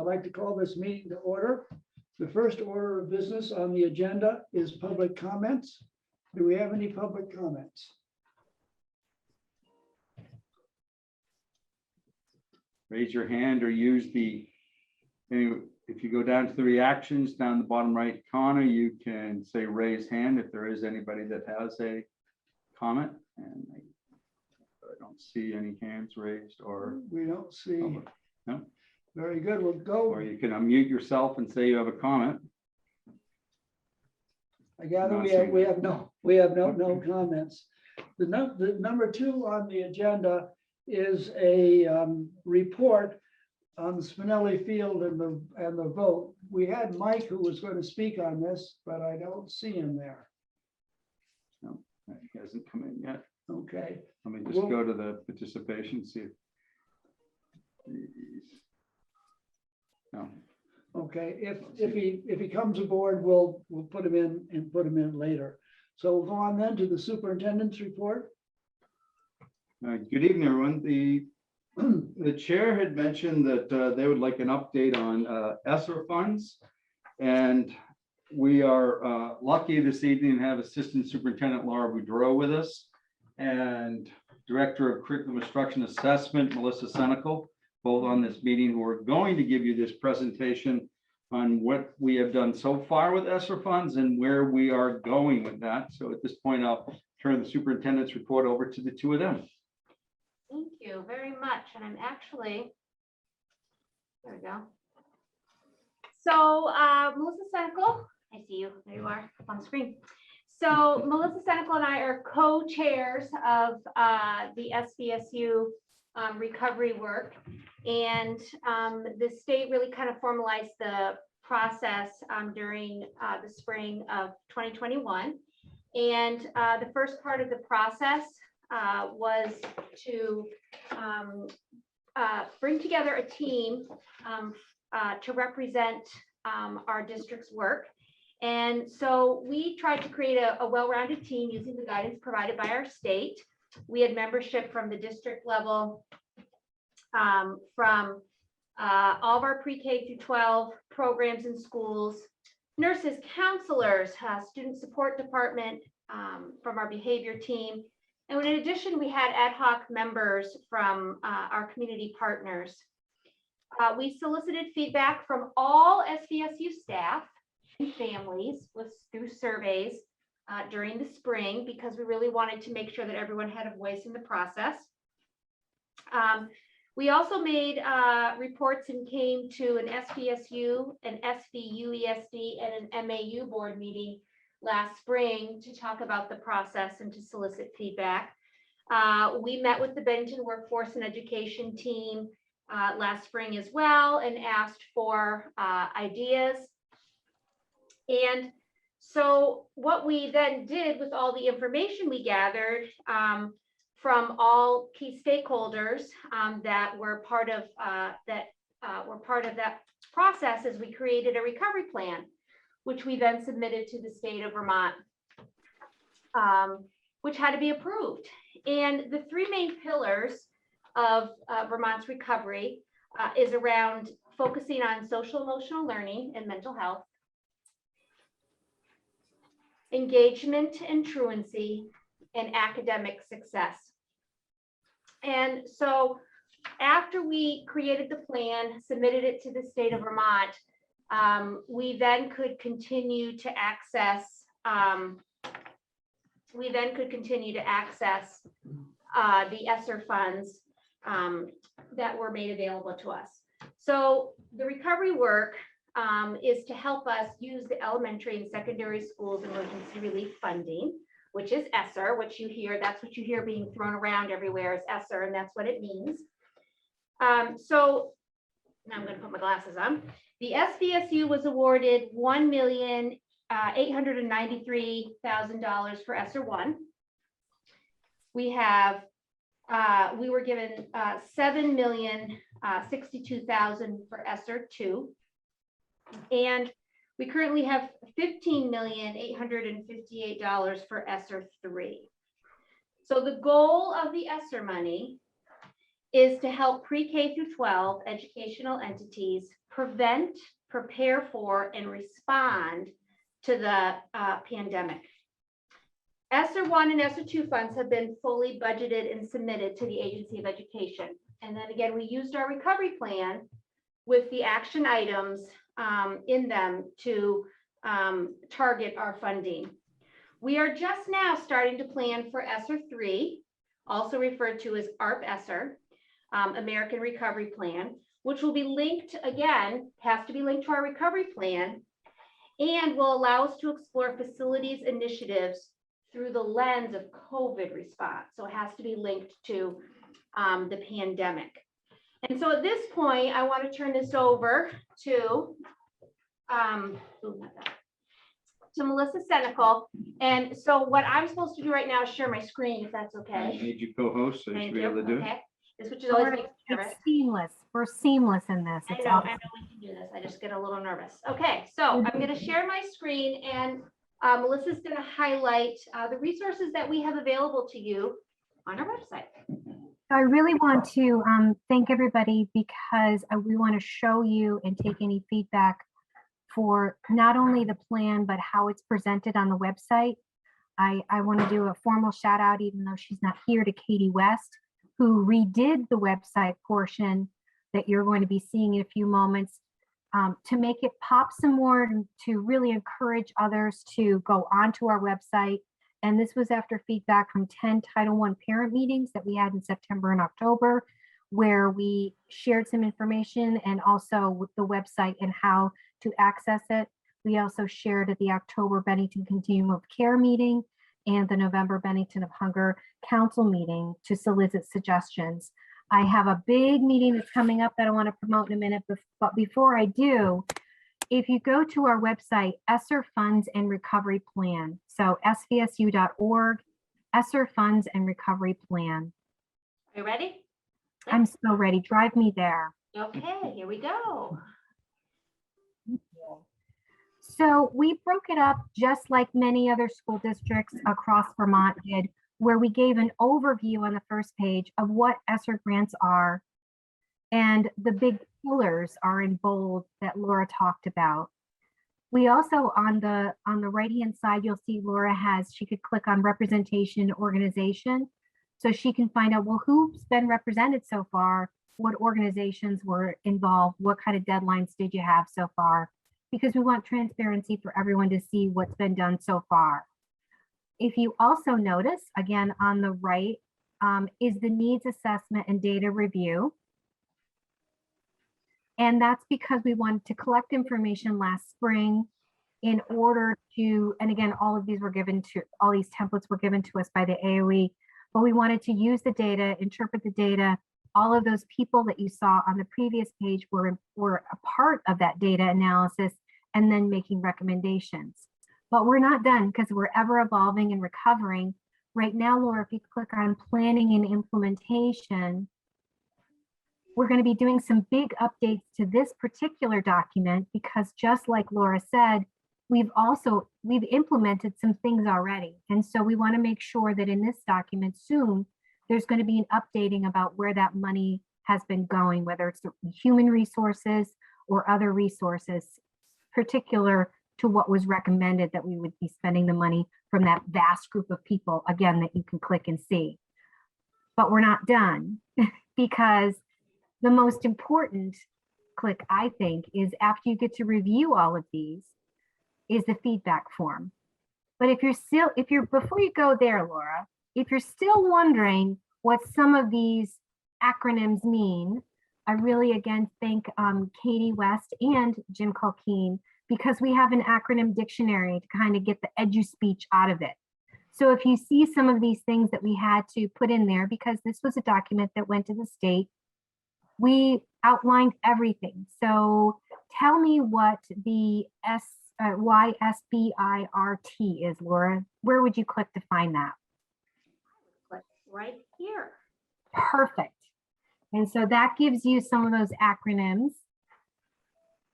like to call this meeting to order. The first order of business on the agenda is public comments. Do we have any public comments? Raise your hand or use if you go down to the reactions down the bottom right corner, you can say raise hand if there is anybody that has a comment. And I don't see any hands raised or. We don't see. Public. No. Very good. We'll go. Or you can unmute yourself and say you have a comment. I gather Not we have no Okay. comments. The number 2 on the agenda is a report on the Spinelli Field and the vote. We had Mike who was going to speak on this, but I don't see him there. No, he hasn't come in yet. Okay. Let me just go to the participation, see if no. Okay, if he comes aboard, we'll put him in and put him in later. So we'll go on then to the superintendent's report. Good evening, everyone. The chair had mentioned that they would like an update on ESSER funds. And we are lucky this evening to have Assistant Superintendent Laura Boudreau with us and Director of Curriculum Instruction Assessment, Melissa Senecal, both on this meeting, who are going to give you this presentation on what we have done so far with ESSER funds and where we are going with that. So at this point, I'll turn the superintendent's report over to the two of them. Thank you very much. And I'm actually, there we go. So Melissa Senecal, I see you, there you are up on the screen. So Melissa Senecal and I are co-chairs of the SVSU recovery work. And the state really kind of formalized the process during the spring of 2021. And the first part of the process was to bring together a team to represent our district's work. And so we tried to create a well-rounded team using the guidance provided by our state. We had membership from the district level, from all of our pre-K through 12 programs and schools, nurses, counselors, student support department, from our behavior team. And in addition, we had ad hoc members from our community partners. We solicited feedback from all SVSU staff and families through surveys during the spring, because we really wanted to make sure that everyone had a voice in the process. We also made reports and came to an SVSU, an SVU ESD, and an MAU board meeting last spring to talk about the process and to solicit feedback. We met with the Bennington Workforce and Education team last spring as well and asked for ideas. And so what we then did with all the information we gathered from all key stakeholders that were part of that process is we created a recovery plan, which we then submitted to the state of Vermont, which had to be approved. And the 3 main pillars of Vermont's recovery is around focusing on social emotional learning and mental health, engagement and truancy, and academic success. And so after we created the plan, submitted it to the state of Vermont, we then could continue to access the ESSER funds that were made available to us. So the recovery work is to help us use the elementary and secondary schools emergency relief funding, which is ESSER, which you hear, that's what you hear being thrown around everywhere is ESSER, and that's what it means. So now I'm going to put my glasses on. The SVSU was awarded $1,893,000 for ESSER 1. We were given $7,062,000 for ESSER 2. And we currently have $15,858 for ESSER 3. So the goal of the ESSER money is to help pre-K through 12 educational entities prevent, prepare for, and respond to the pandemic. ESSER 1 and ESSER 2 funds have been fully budgeted and submitted to the Agency of Education. And then again, we used our recovery plan with the action items in them to target our funding. We are just now starting to plan for ESSER 3, also referred to as ARP-ESSER, American Recovery Plan, which will be linked, again, has to be linked to our recovery plan, and will allow us to explore facilities initiatives through the lens of COVID response. So it has to be linked to the pandemic. And so at this point, I want to turn this over to Melissa Senecal. And so what I'm supposed to do right now is share my screen, if that's I okay. made you co-host, so you should be able to do it. Okay. This which is always makes me nervous. It's seamless. We're seamless in this. I It's know awesome. we can do this. I just get a little nervous. Okay, so I'm going to share my screen, and Melissa's going to highlight the resources that we have available to you on our website. I really want to thank everybody because we want to show you and take any feedback for not only the plan, but how it's presented on the website. I want to do a formal shout out, even though she's not here, to Katie West, who redid the website portion that you're going to be seeing in a few moments to make it pop some more, to really encourage others to go onto our website. And this was after feedback from 10 Title I parent meetings that we had in September and October, where we shared some information and also with the website and how to access it. We also shared at the October Bennington Continuum of Care meeting and the November Bennington of Hunger Council meeting to solicit suggestions. I have a big meeting that's coming up that I want to promote in a minute, but before I do, if you go to our website, ESSER Funds and Recovery Plan, so svsu.org, ESSER Funds and Recovery Plan. Are you ready? I'm so ready. Drive me there. Okay, here we go. So we broke it up just like many other school districts across Vermont did, where we gave an overview on the first page of what ESSER grants are. And the big pillars are in bold that Laura talked about. We also on the right-hand side, you'll see Laura she could click on representation organization. So she can find out, well, who's been represented so far? What organizations were involved? What kind of deadlines did you have so far? Because we want transparency for everyone to see what's been done so far. If you also notice, again, on the right, is the needs assessment and data review. And that's because we wanted to collect information last spring in order to, and again, all of these templates were given to us by the AOE, but we wanted to use the data, interpret the data. All of those people that you saw on the previous page were a part of that data analysis and then making recommendations. But we're not done because we're ever evolving and recovering. Right now, Laura, if you click on planning and implementation, we're going to be doing some big updates to this particular document because just like Laura said, we've implemented some things already. And so we want to make sure that in this document soon, there's going to be an updating about where that money has been going, whether it's human resources or other resources, particular to what was recommended that we would be spending the money from that vast group of people, again, that you can click and see. But we're not done because the most important click, I think, is after you get to review all of these, is the feedback form. But before you go there, Laura, if you're still wondering what some of these acronyms mean, I really again thank Katie West and Jim Culkeen, because we have an acronym dictionary to kind of get the edu-speech out of it. So if you see some of these things that we had to put in there, because this was a document that went to the state, we outlined everything. So tell me what the YSBIRT is, Laura. Where would you click to find that? Click right here. Perfect. And so that gives you some of those acronyms.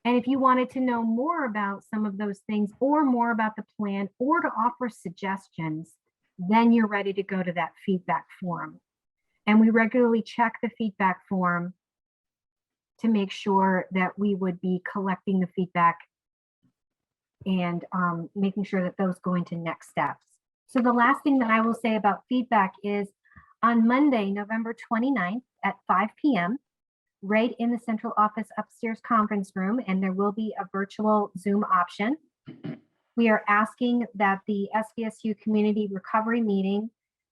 And if you wanted to know more about some of those things or more about the plan or to offer suggestions, then you're ready to go to that feedback form. And we regularly check the feedback form to make sure that we would be collecting the feedback and making sure that those go into next steps. So the last thing that I will say about feedback is on Monday, November 29th at 5 p.m., right in the central office upstairs conference room, and there will be a virtual Zoom option. We are asking that the SVSU community recovery meeting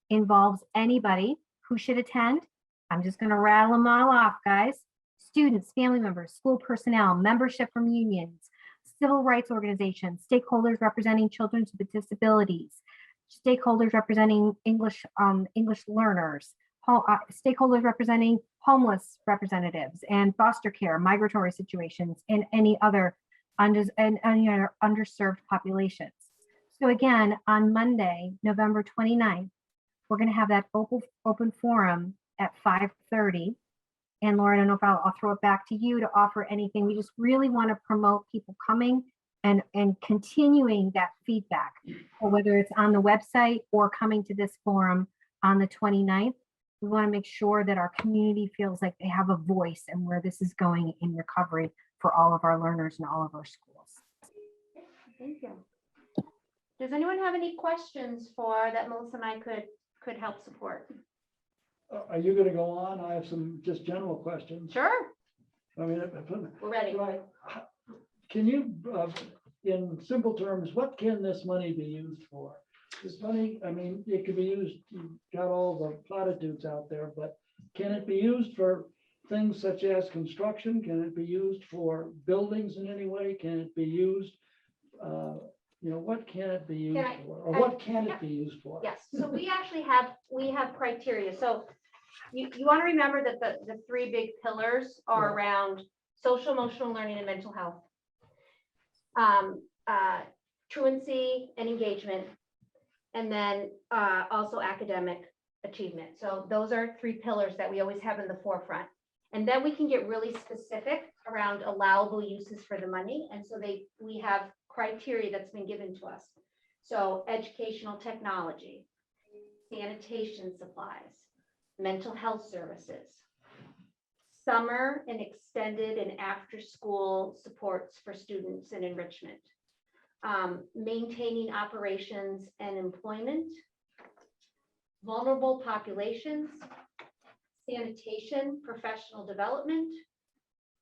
involves anybody who should attend. I'm just going to rattle them all off, guys. Students, family members, school personnel, membership from unions, civil rights organizations, stakeholders representing children with disabilities, stakeholders representing English learners, stakeholders representing homeless representatives and foster care, migratory situations, and any other underserved populations. So again, on Monday, November 29th, we're going to have that open forum at 5:30. And Laura, I don't know if I'll throw it back to you to offer anything. We just really want to promote people coming and continuing that feedback, or whether it's on the website or coming to this forum on the 29th. We want to make sure that our community feels like they have a voice and where this is going in recovery for all of our learners and all of our schools. Thank you. Does anyone have any questions for that Melissa and I could help support? Are you going to go on? I have some just general questions. Sure, I mean, we're ready. right. Can you, in simple terms, what can this money be used for? This money, I mean, it could be used, you've got all the platitudes out there, but can it be used for things such as construction? Can it be used for buildings in any way? Can it be used, what can it be used for? Or what can it be used for? Yes, so we actually have criteria. So you want to remember that the three big pillars are Yeah. around social, emotional learning, and mental health. Truancy and engagement, and then also academic achievement. So those are three pillars that we always have in the forefront. And then we can get really specific around allowable uses for the money. And so we have criteria that's been given to us. So educational technology, sanitation supplies, mental health services, summer and extended and after school supports for students and enrichment, maintaining operations and employment, vulnerable populations, sanitation, professional development,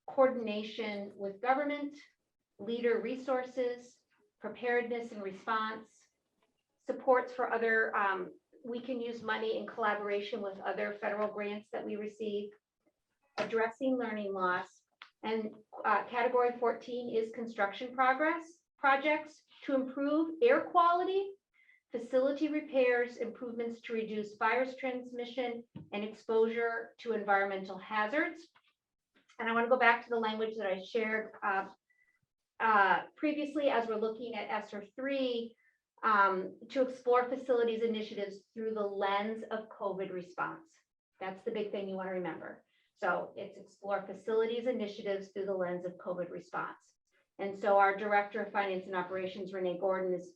coordination with government, leader resources, preparedness and response, supports for other, we can use money in collaboration with other federal grants that we receive, addressing learning loss, and category 14 is construction projects to improve air quality, facility repairs, improvements to reduce virus transmission and exposure to environmental hazards. And I want to go back to the language that I shared previously as we're looking at ESSER 3, to explore facilities initiatives through the lens of COVID response. That's the big thing you want to remember. So it's explore facilities initiatives through the lens of COVID response. And so our Director of Finance and Operations, Renee Gordon, is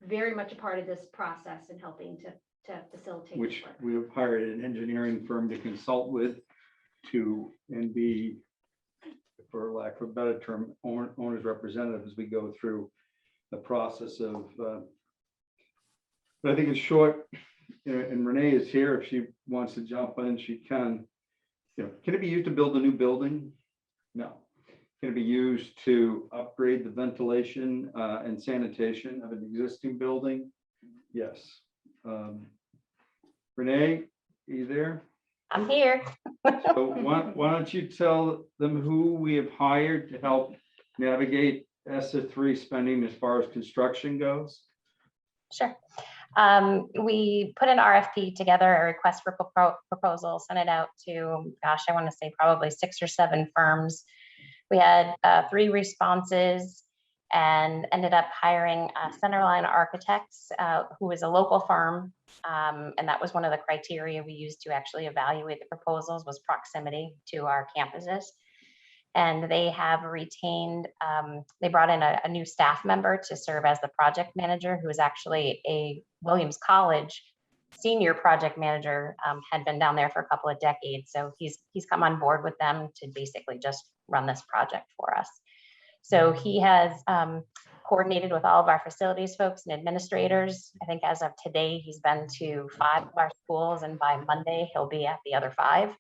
very much a part of this process and helping to facilitate. Which we have hired an engineering firm to consult with and be, for lack of a better term, owner's representative as we go through the process of, but I think in short, and Renee is here, if she wants to jump in, she can. Can it be used to build a new building? No. Can it be used to upgrade the ventilation and sanitation of an existing building? Yes. Renee, are you there? I'm here. So why don't you tell them who we have hired to help navigate ESSER 3 spending as far as construction goes? Sure. We put an RFP together, a request for proposal, sent it out to, gosh, I want to say probably 6 or 7 firms. We had 3 responses and ended up hiring Centerline Architects, who is a local firm. And that was one of the criteria we used to actually evaluate the proposals, was proximity to our campuses. And they have retained, they brought in a new staff member to serve as the project manager, who is actually a Williams College senior project manager had been down there for a couple of decades. So he's come on board with them to basically just run this project for us. So he has coordinated with all of our facilities folks and administrators. I think as of today, he's been to 5 of our schools, and by Monday, he'll be at the other 5.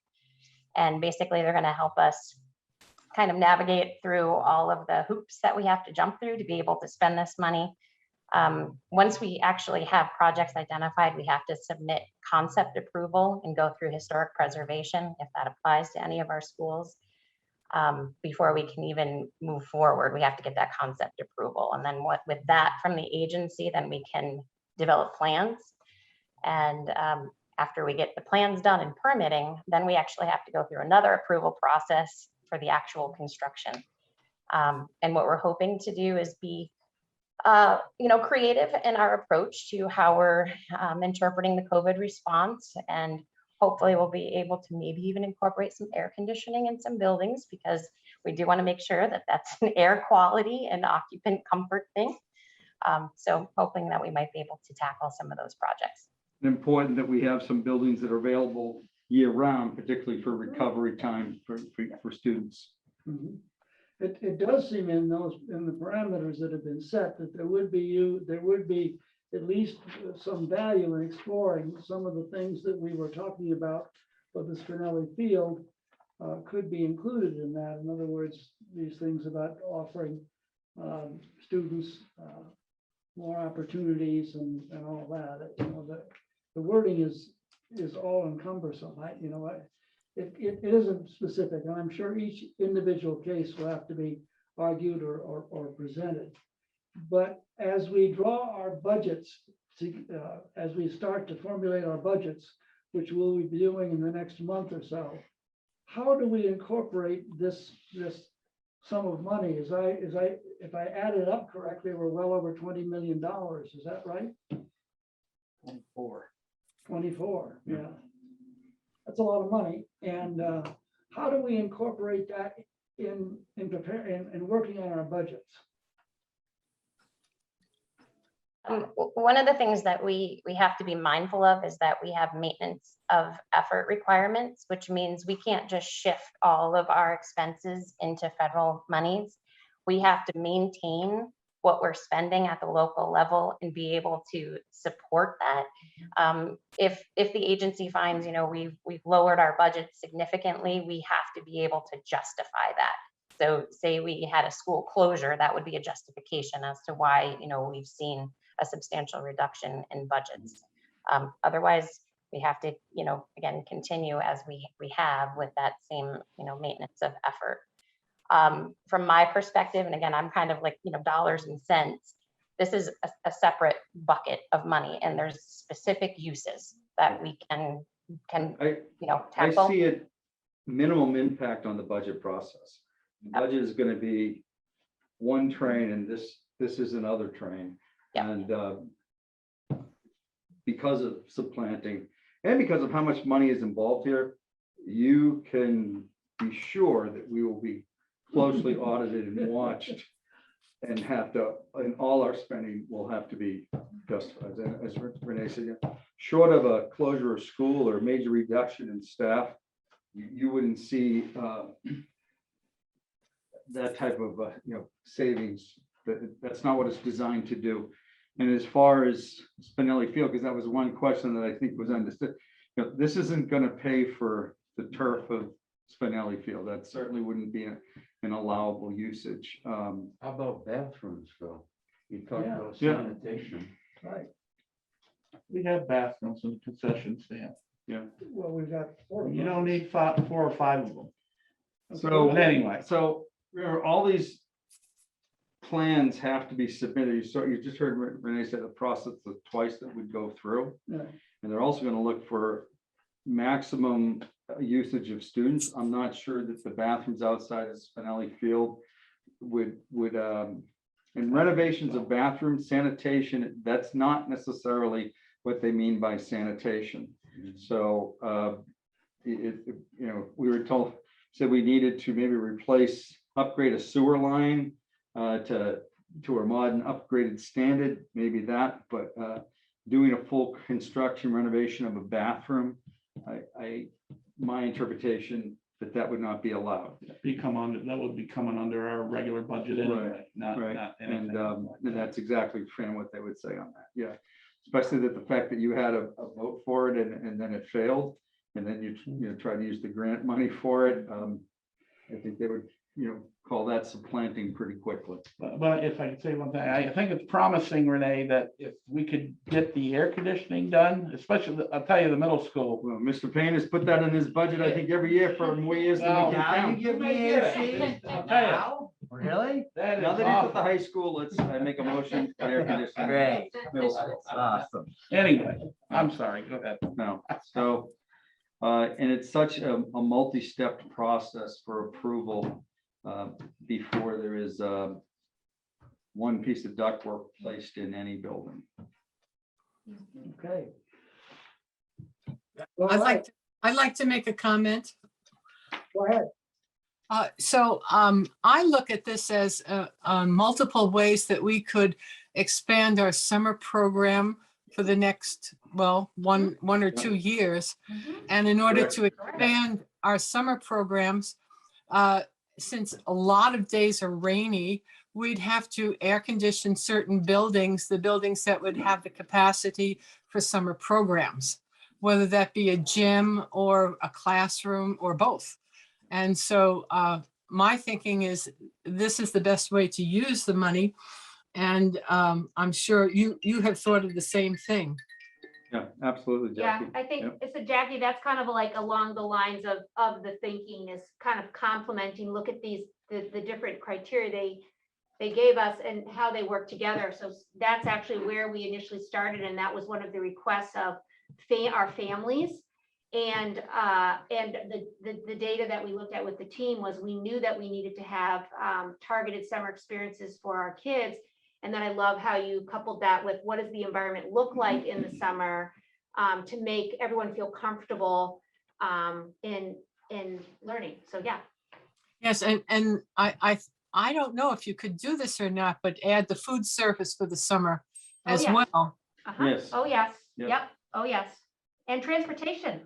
And basically, they're going to help us kind of navigate through all of the hoops that we have to jump through to be able to spend this money. Once we actually have projects identified, we have to submit concept approval and go through historic preservation, if that applies to any of our schools. Before we can even move forward, we have to get that concept approval. And then with that from the agency, then we can develop plans. And after we get the plans done and permitting, then we actually have to go through another approval process for the actual construction. And what we're hoping to do is be creative in our approach to how we're interpreting the COVID response, and hopefully we'll be able to maybe even incorporate some air conditioning in some buildings, because we do want to make sure that that's an air quality and occupant comfort thing. So hoping that we might be able to tackle some of those projects. Important that we have some buildings that are available year round, particularly for recovery time for students. Mhm. It does seem in the parameters that have been set that there would be at least some value in exploring some of the things that we were talking about for the Spinelli Field could be included in that. In other words, these things about offering students more opportunities and all that. The wording is all encumbersome. It isn't specific, and I'm sure each individual case will have to be argued or presented. But as we draw our budgets, as we start to formulate our budgets, which we'll be doing in the next month or so, how do we incorporate this sum of money? If I added up correctly, we're well over $20 million. Is that right? 24, yeah. That's a lot of money. And how do we incorporate that in working on our budgets? One of the things that we have to be mindful of is that we have maintenance of effort requirements, which means we can't just shift all of our expenses into federal monies. We have to maintain what we're spending at the local level and be able to support that. If the agency finds, we've lowered our budget significantly, we have to be able to justify that. So say we had a school closure, that would be a justification as to why, we've seen a substantial reduction in budgets. Otherwise, we have to, again, continue as we have with that same, maintenance of effort. From my perspective, and again, I'm kind of like, dollars and cents, this is a separate bucket of money, and there's specific uses that we can tackle. I see it minimum impact on the budget process. The budget is going to be one train, and this is another train. Yep. And because of supplanting and because of how much money is involved here, you can be sure that we will be closely audited and watched, and all our spending will have to be justified. As Renee said, short of a closure of school or major reduction in staff, you wouldn't see that type of savings. That's not what it's designed to do. And as far as Spinelli Field, because that was one question that I think was understood, this isn't going to pay for the turf of Spinelli Field. That certainly wouldn't be an allowable usage. How about bathrooms, Phil? You talked about Yeah. sanitation. Right. We have bathrooms in the concession stand. Yeah. Well, we've got 4. You don't need 4 or 5 of them. So But anyway, So remember, all these plans have to be submitted. You just heard Renee say the process of twice that would go through. Yeah. And they're also going to look for maximum usage of students. I'm not sure that the bathrooms outside of Spinelli Field would and renovations of bathrooms, sanitation, that's not necessarily what they mean by sanitation. So we were told, said we needed to maybe upgrade a sewer line to a modern upgraded standard, maybe that, but doing a full construction renovation of a bathroom, my interpretation that would not be allowed. That would be coming under our regular budget anyway, not anything. And that's exactly Fran what they would say on that. Yeah. Especially that the fact that you had a vote for it and then it failed, and then you try to use the grant money for it. I think they would, call that supplanting pretty quickly. But if I could say one thing, I think it's promising, Renee, that if we could get the air conditioning done, especially, I'll tell you, the middle school. Well, Mr. Payne has put that in his budget, I think, every year for more years than we can count. give me AC? Now? Really? That is Now that he's at the awful. high school, I make a motion for air conditioning. Great. Middle school. Awesome. Anyway, I'm sorry, go ahead. No, so, and it's such a multi-step process for approval before there is one piece of ductwork placed in any building. Okay. I'd like to make a comment. Go ahead. I look at this as multiple ways that we could expand our summer program for the next, one or 2 years. And in order to expand our summer programs, since a lot of days are rainy, we'd have to air condition certain buildings, the buildings that would have the capacity for summer programs, whether that be a gym or a classroom or both. And so my thinking is this is the best way to use the money. And I'm sure you have thought of the same thing. Yeah, absolutely, Yeah, Jackie. I think, Yep. so Jackie, that's kind of like along the lines of the thinking is kind of complementing, look at the different criteria they gave us and how they work together. So that's actually where we initially started. And that was one of the requests of our families. And the data that we looked at with the team was we knew that we needed to have targeted summer experiences for our kids. And then I love how you coupled that with what does the environment look like in the summer to make everyone feel comfortable in learning. So yeah. Yes, and I don't know if you could do this or not, but add the food service for the summer Oh, as yeah. well. Uh-huh. Yes. Oh, yes. Yep. Yep. Oh, yes. And transportation.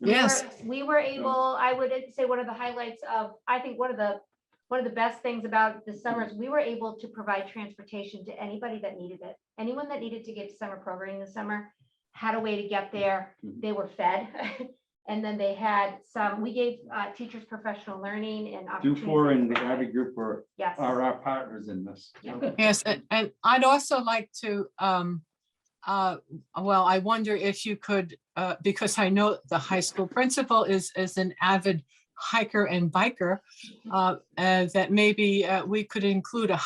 Yes. We were able, I would say one of the highlights of, I think one of the best things about the summer is we were able to provide transportation to anybody that needed it. Anyone that needed to get to summer programming this summer had a way to get there. They were fed. And then they had we gave teachers professional learning and opportunities. Do4 and the Abbey Group are Yes. our partners in this. Yes, and I'd also like to, I wonder if you could, because I know the high school principal is an avid hiker and biker, that maybe we could include a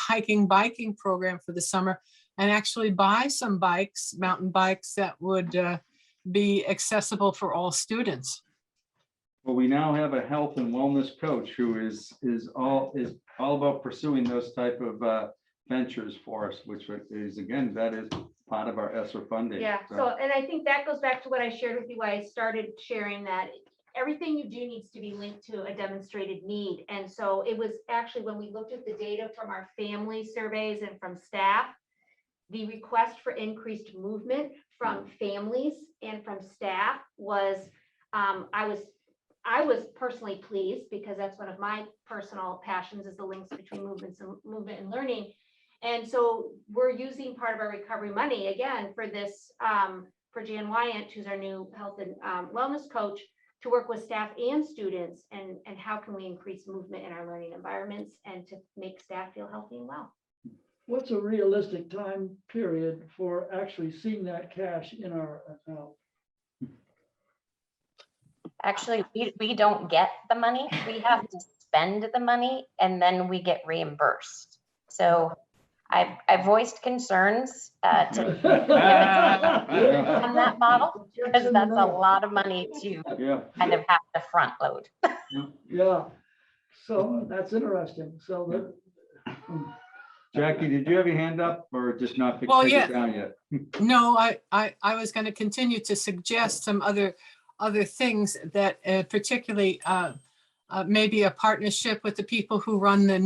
biking program for the summer and actually buy some bikes, mountain bikes that would be accessible for all students. Well, we now have a health and wellness coach who is all about pursuing those type of ventures for us, which is, again, that is part of our ESSER funding. Yeah, so, and I think that goes back to what I shared with you, why I started sharing that everything you do needs to be linked to a demonstrated need. And so it was actually when we looked at the data from our family surveys and from staff, the request for increased movement from families and from staff was, I was personally pleased because that's one of my personal passions is the links between movement and learning. And so we're using part of our recovery money again for this, for Jan Wyant, who's our new health and wellness coach, to work with staff and students and how can we increase movement in our learning environments and to make staff feel healthy and well. What's a realistic time period for actually seeing that cash in our account? Actually, we don't get the money. We have to spend the money and then we get reimbursed. So I've voiced concerns to on that model because that's a lot of money to kind of have to front load. Yeah, so that's interesting. So Jackie, did you have your hand up or just not take Well, it yeah. down yet? No, I was going to continue to suggest some other things that particularly maybe a partnership with the people who run the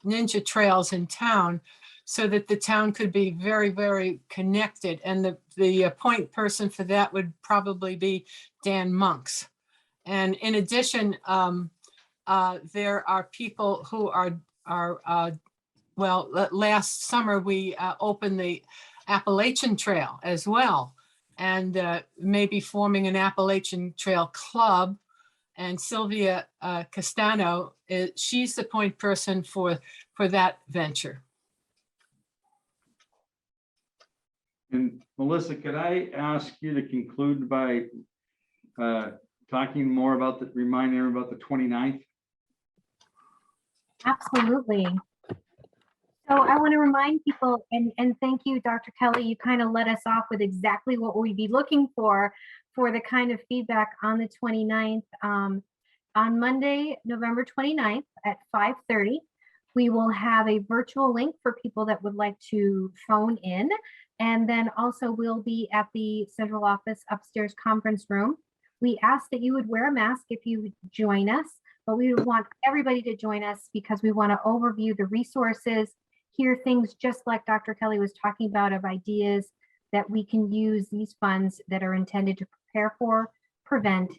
ninja trails in town so that the town could be very, very connected. And the point person for that would probably be Dan Monks. And in addition, there are people who are well, last summer we opened the Appalachian Trail as well, and maybe forming an Appalachian Trail Club. And Sylvia Castano, she's the point person for that venture. And Melissa, could I ask you to conclude by talking more about reminding everyone about the 29th? Absolutely. So I want to remind people, and thank you, Dr. Kelly, you kind of let us off with exactly what we'd be looking for the kind of feedback on the 29th. On Monday, November 29th at 5:30, we will have a virtual link for people that would like to phone in. And then also we'll be at the central office upstairs conference room. We ask that you would wear a mask if you would join us, but we would want everybody to join us because we want to overview the resources, hear things just like Dr. Kelly was talking about, of ideas that we can use these funds that are intended to prepare for, prevent,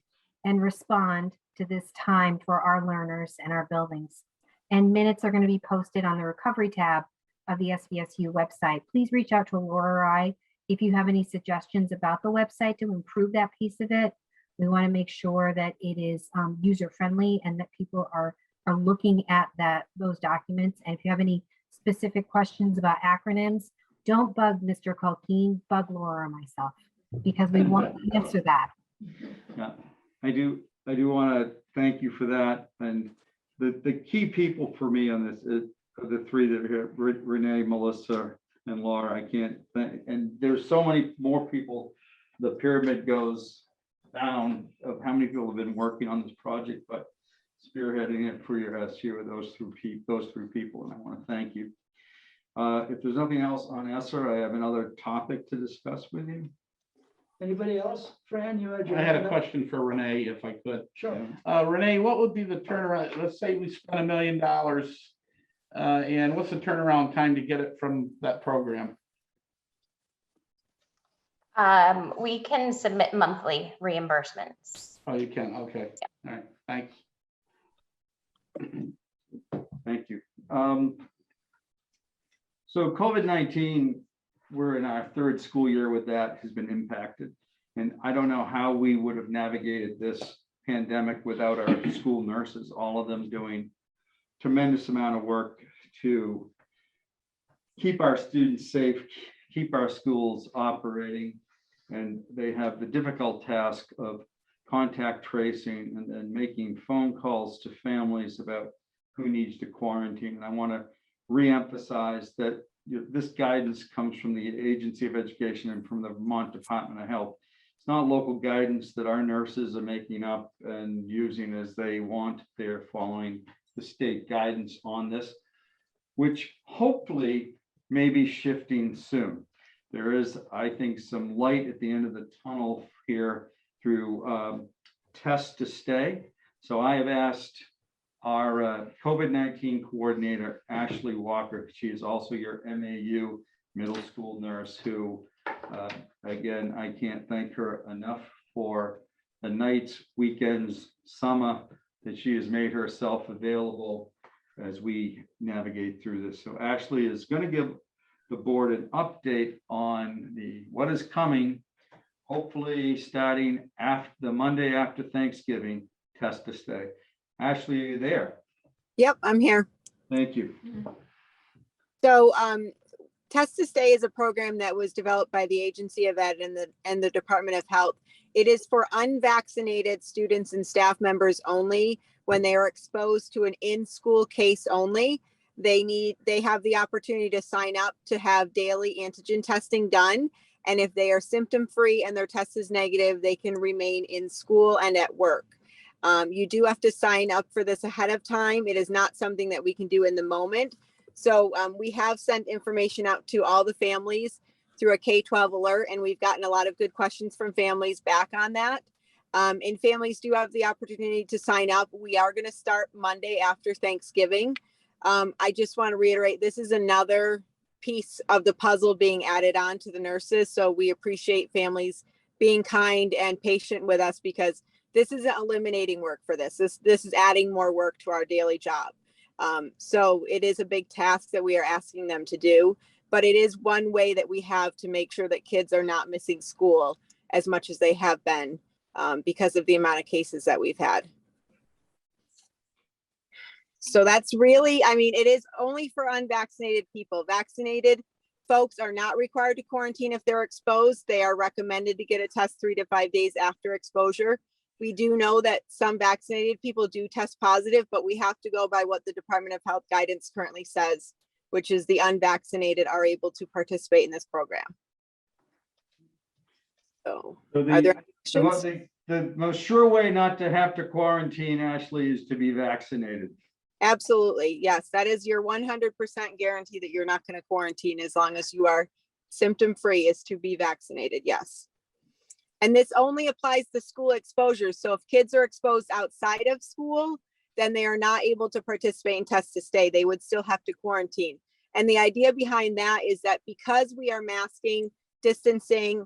and respond to this time for our learners and our buildings. And minutes are going to be posted on the recovery tab of the SVSU website. Please reach out to Laura or I if you have any suggestions about the website to improve that piece of it. We want to make sure that it is user-friendly and that people are looking at those documents. And if you have any specific questions about acronyms, don't bug Mr. Culkeen, bug Laura or myself, because we want to answer that. Yeah, I do want to thank you for that. And the key people for me on this is the three that are here, Renee, Melissa, and Laura. I can't thank, and there's so many more people. The pyramid goes down of how many people have been working on this project, but spearheading it for your SU are those three people, and I want to thank you. If there's nothing else on ESSER, I have another topic to discuss with you. Anybody else? Fran, you had your. I had a hand up? question for Renee, if I could. Sure. Renee, what would be the turnaround? Let's say we spent $1 million, and what's the turnaround time to get it from that program? We can submit monthly reimbursements. Oh, you can, okay. All right, thanks. Thank you. So COVID-19, we're in our third school year with that, has been impacted. And I don't know how we would have navigated this pandemic without our school nurses, all of them doing tremendous amount of work to keep our students safe, keep our schools operating. And they have the difficult task of contact tracing and then making phone calls to families about who needs to quarantine. And I want to reemphasize that this guidance comes from the Agency of Education and from the Vermont Department of Health. It's not local guidance that our nurses are making up and using as they want. They're following the state guidance on this, which hopefully may be shifting soon. There is, I think, some light at the end of the tunnel here through test to stay. So I have asked our COVID-19 coordinator, Ashley Walker, she is also your MAU middle school nurse, who, again, I can't thank her enough for the nights, weekends, summer that she has made herself available as we navigate through this. So Ashley is going to give the board an update on what is coming, hopefully starting after the Monday after Thanksgiving, test to stay. Ashley, are you there? Yep, I'm here. Thank you. So Test to Stay is a program that was developed by the Agency of Ed and the Department of Health. It is for unvaccinated students and staff members only. When they are exposed to an in-school case only, they have the opportunity to sign up to have daily antigen testing done. And if they are symptom-free and their test is negative, they can remain in school and at work. You do have to sign up for this ahead of time. It is not something that we can do in the moment. So we have sent information out to all the families through a K-12 alert, and we've gotten a lot of good questions from families back on that. And families do have the opportunity to sign up. We are going to start Monday after Thanksgiving. I just want to reiterate, this is another piece of the puzzle being added on to the nurses. So we appreciate families being kind and patient with us, because this isn't eliminating work for this. This is adding more work to our daily job. So it is a big task that we are asking them to do, but it is one way that we have to make sure that kids are not missing school as much as they have been, because of the amount of cases that we've had. So that's really, I mean, it is only for unvaccinated people. Vaccinated folks are not required to quarantine if they're exposed. They are recommended to get a test 3 to 5 days after exposure. We do know that some vaccinated people do test positive, but we have to go by what the Department of Health guidance currently says, which is the unvaccinated are able to participate in this program. So are there questions? The most sure way not to have to quarantine, Ashley, is to be vaccinated. Absolutely. Yes, that is your 100% guarantee that you're not going to quarantine as long as you are symptom free, is to be vaccinated. Yes. And this only applies to school exposures. So if kids are exposed outside of school, then they are not able to participate in test to stay. They would still have to quarantine. And the idea behind that is that because we are masking, distancing,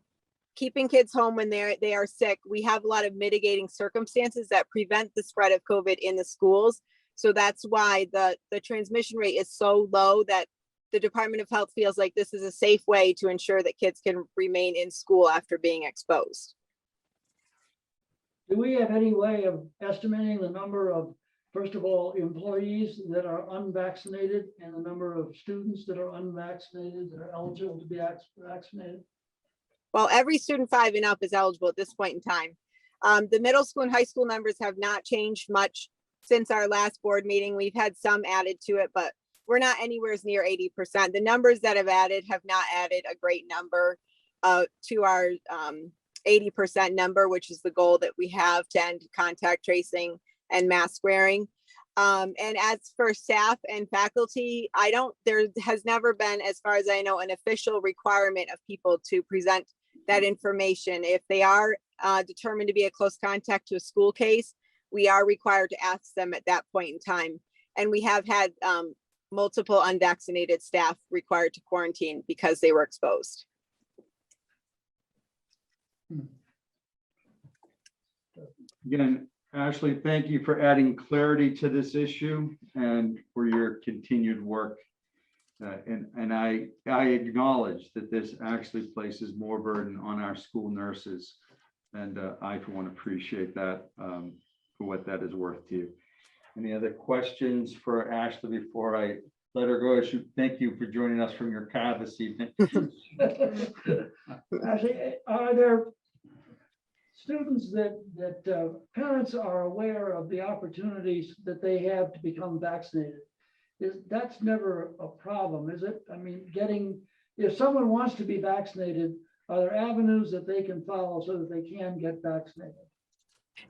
keeping kids home when they are sick, we have a lot of mitigating circumstances that prevent the spread of COVID in the schools. So that's why the transmission rate is so low that the Department of Health feels like this is a safe way to ensure that kids can remain in school after being exposed. Do we have any way of estimating the number of, first of all, employees that are unvaccinated and the number of students that are unvaccinated that are eligible to be vaccinated? Well, every student 5 and up is eligible at this point in time. The middle school and high school numbers have not changed much since our last board meeting. We've had some added to it, but we're not anywhere near 80%. The numbers that have added have not added a great number to our 80% number, which is the goal that we have to end contact tracing and mask wearing. And as for staff and faculty, there has never been, as far as I know, an official requirement of people to present that information. If they are determined to be a close contact to a school case, we are required to ask them at that point in time. And we have had multiple unvaccinated staff required to quarantine because they were exposed. Again, Ashley, thank you for adding clarity to this issue and for your continued work. And I acknowledge that this actually places more burden on our school nurses. And I, for one, appreciate that for what that is worth to you. Any other questions for Ashley before I let her go? I should thank you for joining us from your car this evening. Actually, are there students that parents are aware of the opportunities that they have to become vaccinated? That's never a problem, is it? I mean, if someone wants to be vaccinated, are there avenues that they can follow so that they can get vaccinated?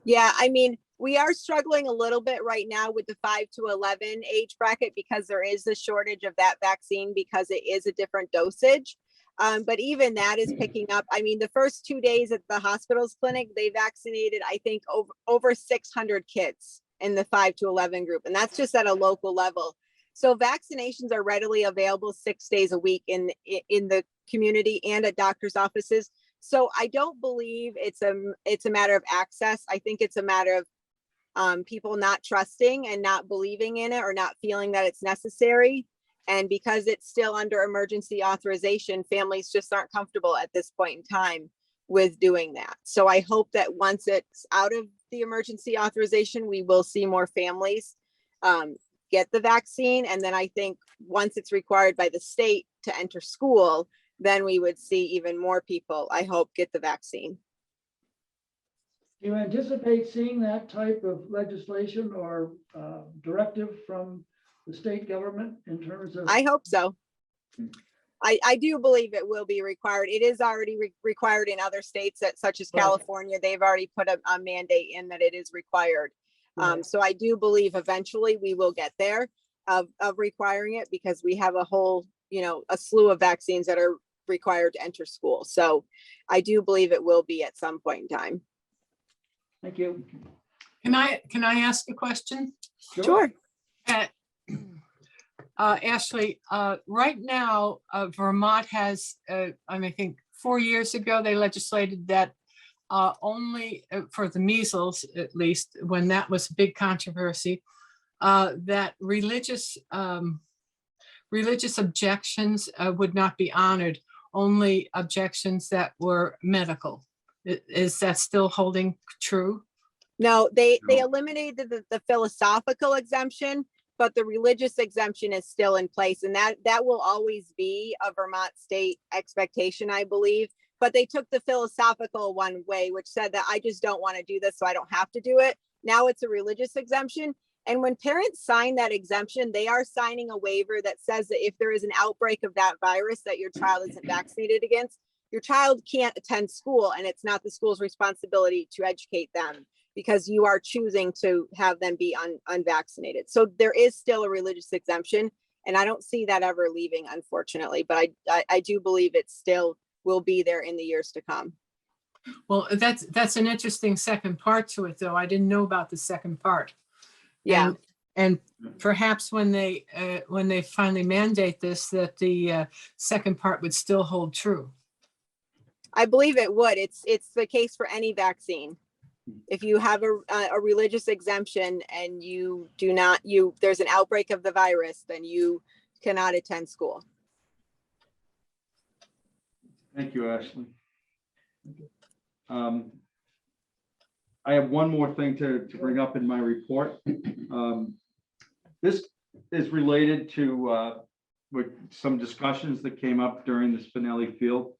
Yeah, I mean, we are struggling a little bit right now with the 5 to 11 age bracket because there is a shortage of that vaccine because it is a different dosage. But even that is picking up. I mean, the first 2 days at the hospital's clinic, they vaccinated, I think, over 600 kids in the 5 to 11 group. And that's just at a local level. So vaccinations are readily available 6 days a week in the community and at doctors' offices. So I don't believe it's a matter of access. I think it's a matter of people not trusting and not believing in it or not feeling that it's necessary. And because it's still under emergency authorization, families just aren't comfortable at this point in time with doing that. So I hope that once it's out of the emergency authorization, we will see more families get the vaccine. And then I think once it's required by the state to enter school, then we would see even more people, I hope, get the vaccine. Do you anticipate seeing that type of legislation or directive from the state government in terms of? I hope so. I do believe it will be required. It is already required in other states such as California. They've already put a mandate in that it is required. So I do believe eventually we will get there of requiring it because we have a whole, a slew of vaccines that are required to enter school. So I do believe it will be at some point in time. Thank you. Can I ask a question? Sure. Ashley, right now, Vermont has, I think 4 years ago, they legislated that only for the measles, at least, when that was a big controversy, that religious objections would not be honored, only objections that were medical. Is that still holding true? No, they No. eliminated the philosophical exemption, but the religious exemption is still in place, and that will always be a Vermont state expectation, I believe. But they took the philosophical one way, which said that I just don't want to do this, so I don't have to do it. Now it's a religious exemption. And when parents sign that exemption, they are signing a waiver that says that if there is an outbreak of that virus that your child isn't vaccinated against, your child can't attend school, and it's not the school's responsibility to educate them because you are choosing to have them be unvaccinated. So there is still a religious exemption, and I don't see that ever leaving, unfortunately, but I do believe it still will be there in the years to come. Well, that's an interesting second part to it, though. I didn't know about the second part. Yeah. And perhaps when they finally mandate this, that the second part would still hold true. I believe it would. It's the case for any vaccine. If you have a religious exemption and there's an outbreak of the virus, then you cannot attend school. Thank you, Ashley. I have one more thing to bring up in my report. This is related to with some discussions that came up during the Spinelli Field.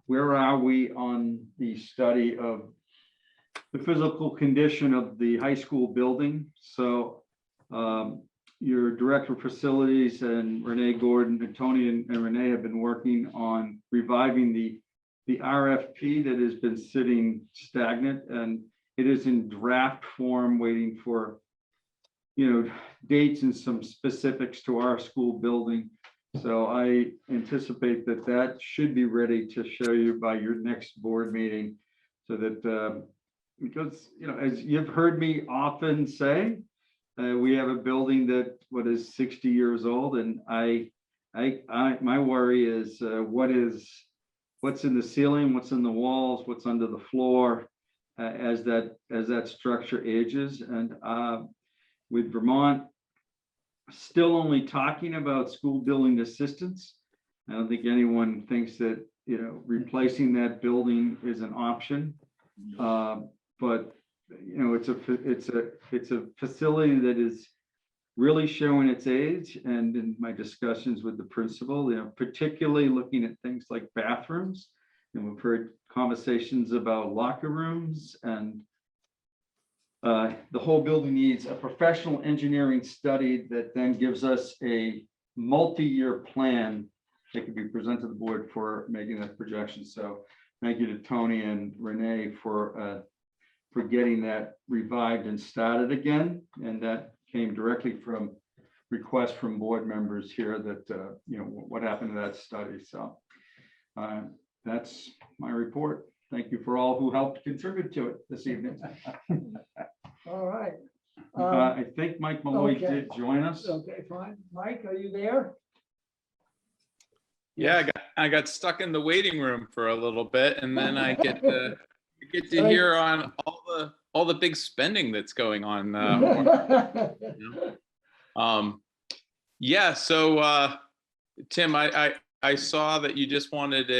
Where are we on the study of the physical condition of the high school building? So your director of facilities and Renee Gordon and Tony and Renee have been working on reviving the RFP that has been sitting stagnant, and it is in draft form, waiting for, dates and some specifics to our school building. So I anticipate that should be ready to show you by your next board meeting, so that because, as you've heard me often say, we have a building that is 60 years old, and my worry is what's in the ceiling, what's in the walls, what's under the floor as that structure ages. And with Vermont still only talking about school building assistance, I don't think anyone thinks that replacing that building is an option. But it's a facility that is really showing its age. And in my discussions with the principal, particularly looking at things like bathrooms, and we've heard conversations about locker rooms, and the whole building needs a professional engineering study that then gives us a multi-year plan that could be presented to the board for making that projection. So thank you to Tony and Renee for getting that revived and started again. And that came directly from requests from board members here that, what happened to that study. So that's my report. Thank you for all who helped contribute to it this evening. All right. I think Mike Malloy okay. did join us. Okay, fine. Mike, are you there? Yeah, I got stuck in the waiting room for a little bit, and then I get to hear on all the big spending that's going on. Yeah. So Tim, I saw that you just wanted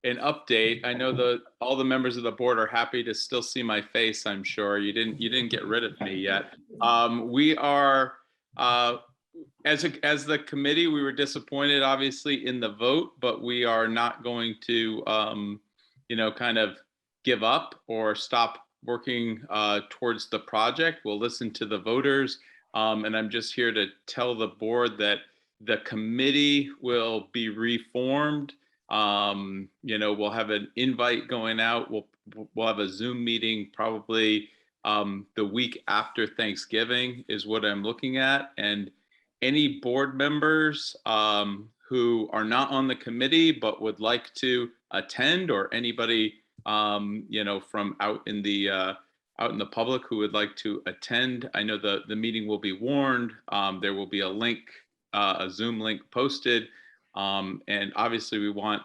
an update. I know all the members of the board are happy to still see my face. I'm sure you didn't get rid of me yet. We are. As the committee, we were disappointed, obviously, in the vote, but we are not going to, kind of give up or stop working towards the project. We'll listen to the voters, and I'm just here to tell the board that the committee will be reformed. We'll have an invite going out. We'll have a Zoom meeting probably the week after Thanksgiving is what I'm looking at, and any board members who are not on the committee but would like to attend, or anybody from out in the out in the public who would like to attend. I know the meeting will be warned. There will be a link, a Zoom link posted. And obviously we want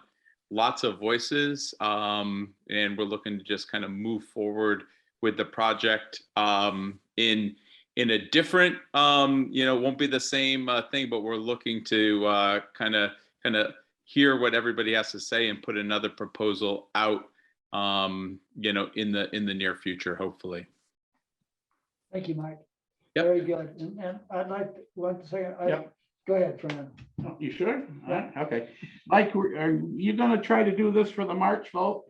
lots of voices, and we're looking to just kind of move forward with the project in a different, won't be the same thing, but we're looking to kind of hear what everybody has to say and put another proposal out, in the near future, hopefully. Thank you, Mike. Yep. Very good. And I'd like to, one second. Yep. Go ahead, Fran. Oh, you sure? Okay. Mike, are you gonna try to do this for the March vote?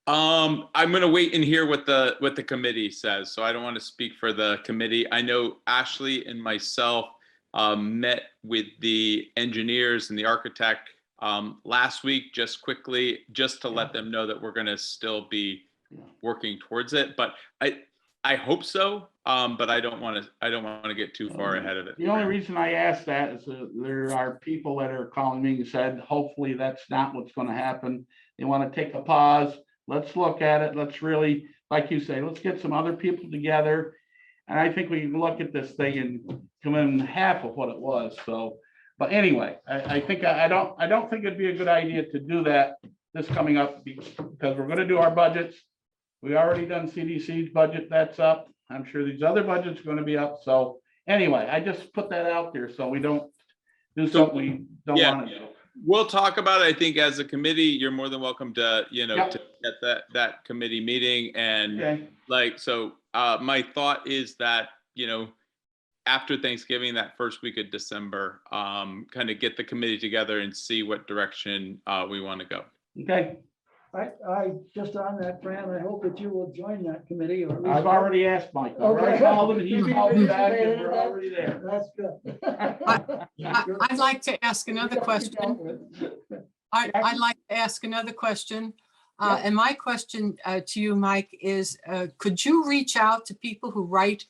I'm gonna wait and hear what the committee says. So I don't want to speak for the committee. I know Ashley and myself met with the engineers and the architect last week, just quickly, just to let them know that we're gonna still be working towards it. But I hope so. But I don't want to get too far ahead of it. The only reason I asked that is that there are people that are calling me and said, hopefully that's not what's going to happen. They want to take a pause. Let's look at it. Let's really, like you say, let's get some other people together. And I think we can look at this thing and come in half of what it was. So, but anyway, I think I don't think it'd be a good idea to do that this coming up, because we're going to do our budgets. We already done CDC's budget. That's up. I'm sure these other budgets are going to be up. So anyway, I just put that out there so we don't do something we don't want to do. We'll talk about it. I think as a committee, you're more than welcome to, Yep. to get that committee meeting. And Okay. my thought is that, after Thanksgiving, that first week of December, kind of get the committee together and see what direction we want to go. Okay. I just on that, Fran, I hope that you will join that committee, or at least. I've already asked Mike. I already Okay. called him. He's called me back and we're already there. That's good. I'd like to ask another question. I'd like to ask another question. And my question to you, Mike, is could you reach out to people who write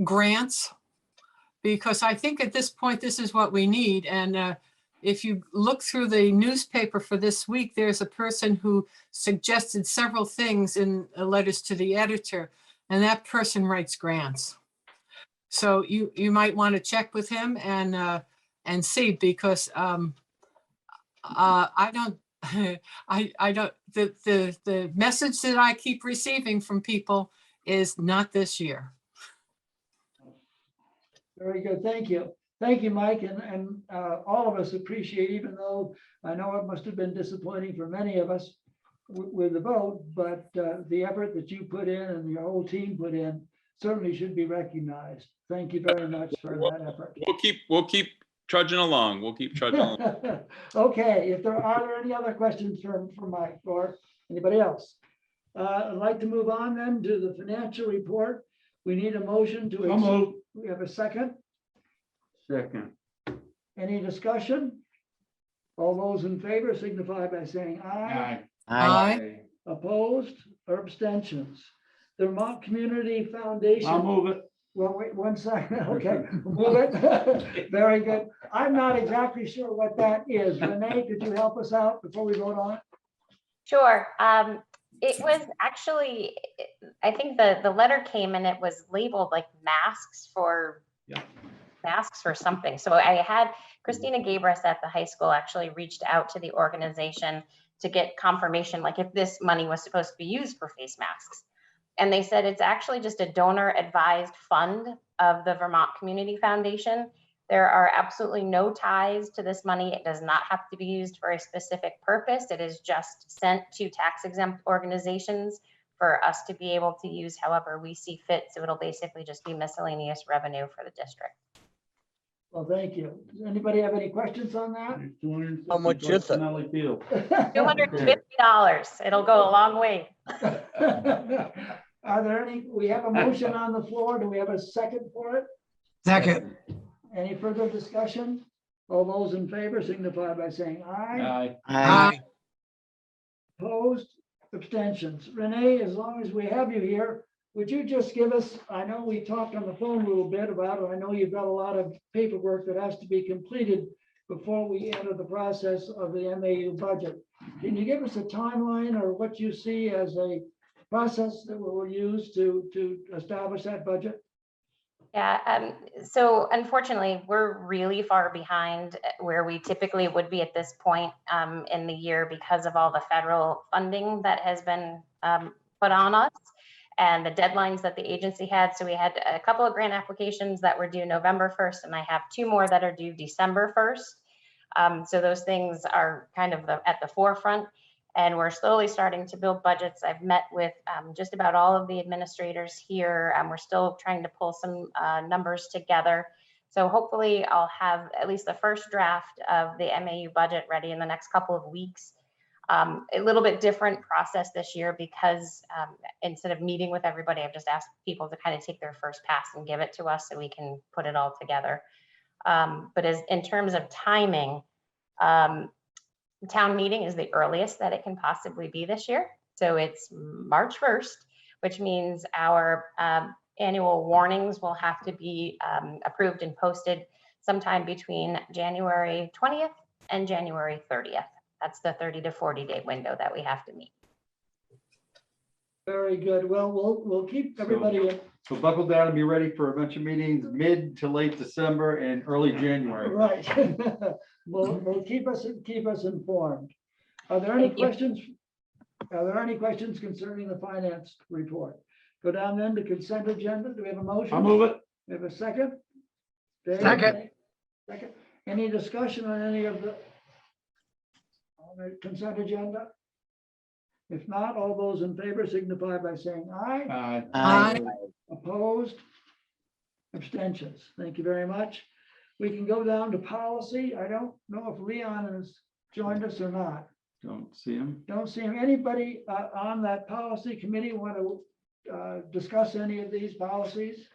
grants? Because I think at this point, this is what we need. And if you look through the newspaper for this week, there's a person who suggested several things in letters to the editor, and that person writes grants. So you might want to check with him and see, because I don't the message that I keep receiving from people is not this year. Very good. Thank you. Thank you, Mike. And all of us appreciate, even though I know it must have been disappointing for many of us with the vote, but the effort that you put in and your whole team put in certainly should be recognized. Thank you very much for that effort. We'll keep trudging along. We'll keep trudging along. Okay, if there are any other questions for Mike or anybody else? I'd like to move on then to the financial report. We need a motion to. So moved. We have a second. Second. Any discussion? All those in favor signify by saying aye. Aye. Opposed or abstentions? The Vermont Community Foundation. I'll move it. Well, wait one second. Okay, move it. Very good. I'm not exactly sure what that is. Renee, could you help us out before we vote on it? Sure. It was actually, I think the letter came and it was labeled like masks for something. So I had Christina Gabris at the high school actually reached out to the organization to get confirmation, like if this money was supposed to be used for face masks. And they said it's actually just a donor advised fund of the Vermont Community Foundation. There are absolutely no ties to this money. It does not have to be used for a specific purpose. It is just sent to tax exempt organizations for us to be able to use however we see fit. So it'll basically just be miscellaneous revenue for the district. Well, thank you. Does anybody have any questions on that? How much is it? $250. It'll go a long way. Are there any, we have a motion on the floor. Do we have a second for it? Second. Any further discussion? All those in favor signify by saying aye. Aye. Opposed, abstentions. Renee, as long as we have you here, would you just give us, I know we talked on the phone a little bit about it. I know you've got a lot of paperwork that has to be completed. before we enter the process of the MAU budget. Can you give us a timeline or what you see as a process that we'll use to establish that budget? Yeah, so unfortunately, we're really far behind where we typically would be at this point in the year because of all the federal funding that has been put on us and the deadlines that the agency had. So we had a couple of grant applications that were due November 1st, and I have 2 more that are due December 1st. So those things are kind of at the forefront. And we're slowly starting to build budgets. I've met with just about all of the administrators here. We're still trying to pull some numbers together. So hopefully I'll have at least the first draft of the MAU budget ready in the next couple of weeks. A little bit different process this year because instead of meeting with everybody, I've just asked people to kind of take their first pass and give it to us so we can put it all together. But as in terms of timing, town meeting is the earliest that it can possibly be this year. So it's March 1st, which means our annual warnings will have to be approved and posted sometime between January 20th and January 30th. That's the 30 to 40-day window that we have to meet. Very good. Well, we'll keep everybody. So buckle down and be ready for a bunch of meetings mid to late December and early January. Right. We'll keep us informed. Are there any Thank you. questions? Are there any questions concerning the finance report? Go down then to consent agenda. Do we have a motion? I'll move it. We have a second? Dave? Second. Second. Any discussion on any of the on the consent agenda? If not, all those in favor signify by saying aye. Aye. Opposed? Abstentions. Thank you very much. We can go down to policy. I don't know if Leon has joined us or not. Don't see him. Don't see him. Anybody on that policy committee want to discuss any of these policies?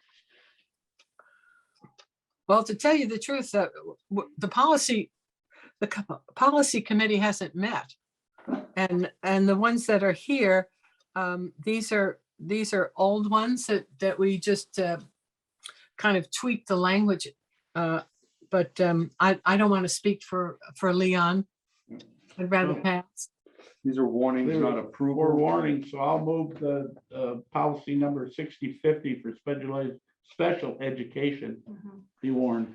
Well, to tell you the truth, the policy committee hasn't met. And the ones that are here, these are old ones that we just kind of tweaked the language. But I don't want to speak for Leon. I'd rather pass. These are warnings, not approval. For warning, so I'll move the policy number 6050 for special education be warned.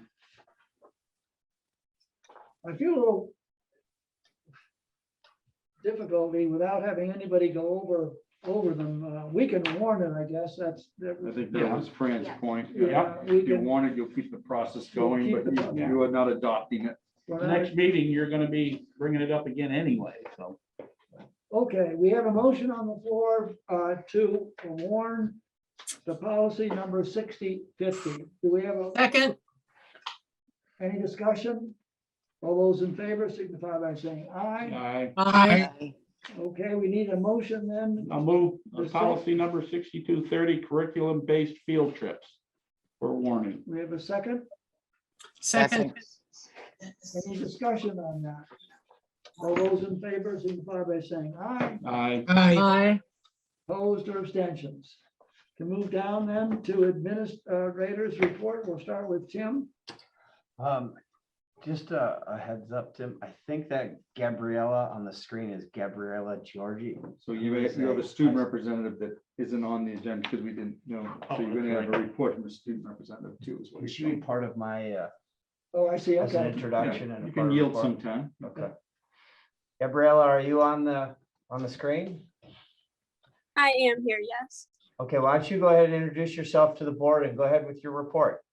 I feel a little difficulty without having anybody go over them. We can warn it, I guess. I think that was Fran's Yeah. point. Yeah, we If you can- want it, you'll keep the process We'll going, keep but the- you are not adopting it. The next meeting, you're gonna be bringing it up again anyway, so. Okay, we have a motion on the floor to warn the policy number 6050. Do we have Second, any discussion? All those in favor signify by saying aye. aye. Okay, we need a motion then. I'll move The policy number 6230 curriculum-based field trips for warning. We have a second. Second, Any discussion on that? All those in favor signify by saying aye. Aye. aye. Opposed or abstentions? To move down then to administrators report, we'll start with Tim. Just a heads up, Tim. I think that Gabriella on the screen is Gabriella Georgie. So you have a student representative that isn't on the agenda because we didn't know. So you're gonna have a report from the student representative too, is what Would he's she be saying. part of my Oh, I see. as an Okay. introduction? and a You part can of the yield report? some time. Okay. Gabriella, are you on the screen? I am here, yes. Okay, why don't you go ahead and introduce yourself to the board and go ahead with your report.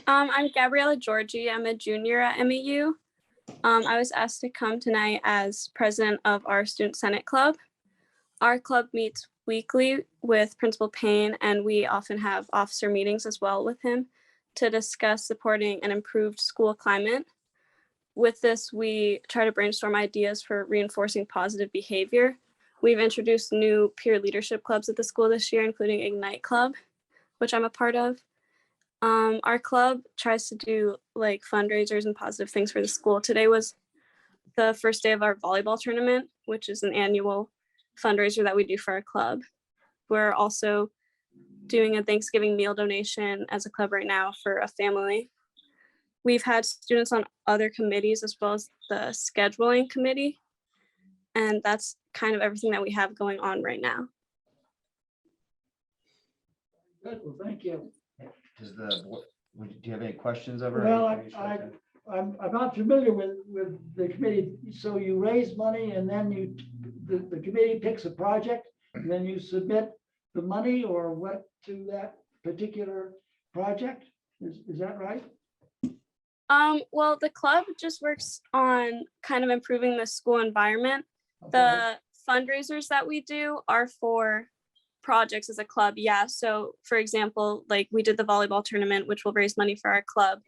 I'm Gabriella Georgie. I'm a junior at MEU. I was asked to come tonight as president of our Student Senate Club. Our club meets weekly with Principal Payne, and we often have officer meetings as well with him to discuss supporting an improved school climate. With this, we try to brainstorm ideas for reinforcing positive behavior. We've introduced new peer leadership clubs at the school this year, including Ignite Club, which I'm a part of. Our club tries to do like fundraisers and positive things for the school. Today was the first day of our volleyball tournament, which is an annual fundraiser that we do for our club. We're also doing a Thanksgiving meal donation as a club right now for a family. we've had students on other committees as well as the scheduling committee. And that's kind of everything that we have going on right now. Good, well, thank you. Does do you have any questions of her? Well, Anything you'd like to- I'm not familiar with the committee, so you raise money and then the committee picks a project, and then you submit the money or what to that particular project? Is that right? Well, the club just works on kind of improving the school environment. Okay. The fundraisers that we do are for projects as a club. Yeah. So for example, like we did the volleyball tournament, which will raise money for our club.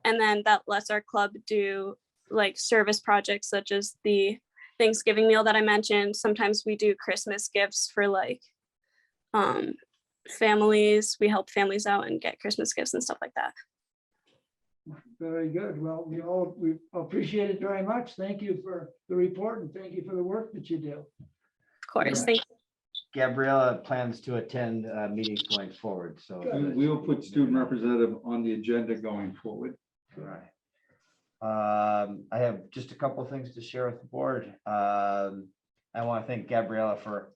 And then that lets our club do like service projects such as the Thanksgiving meal that I mentioned. Sometimes we do Christmas gifts for like families. We help families out and get Christmas gifts and stuff like that. Very good. Well, we appreciate it very much. Thank you for the report and thank you for the work that you do. Of course. Thank you. Gabriella plans to attend meetings going forward, so. We will put student representative on the agenda going forward. Right. I have just a couple of things to share with the board. I want to thank Gabriella for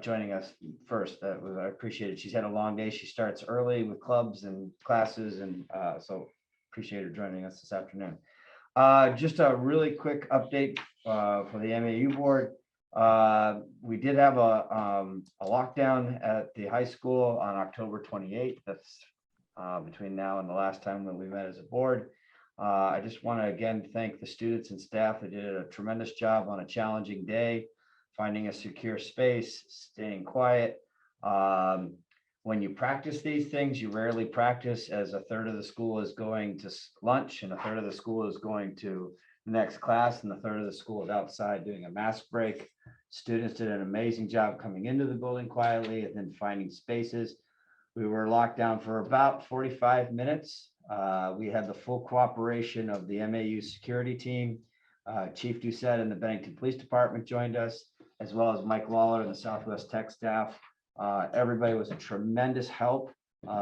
joining us first. I appreciate it. She's had a long day. She starts early with clubs and classes, and so appreciate her joining us this afternoon. Just a really quick update for the MAU board. We did have a lockdown at the high school on October 28th. That's between now and the last time that we met as a board. I just want to again thank the students and staff that did a tremendous job on a challenging day, finding a secure space, staying quiet. When you practice these things, you rarely practice as a third of the school is going to lunch and a third of the school is going to the next class and the third of the school is outside doing a mask break. Students did an amazing job coming into the building quietly and then finding spaces. We were locked down for about 45 minutes. We had the full cooperation of the MAU security team. Chief Doucette and the Bennington Police Department joined us, as well as Mike Lawler and the Southwest Tech staff. Everybody was a tremendous help.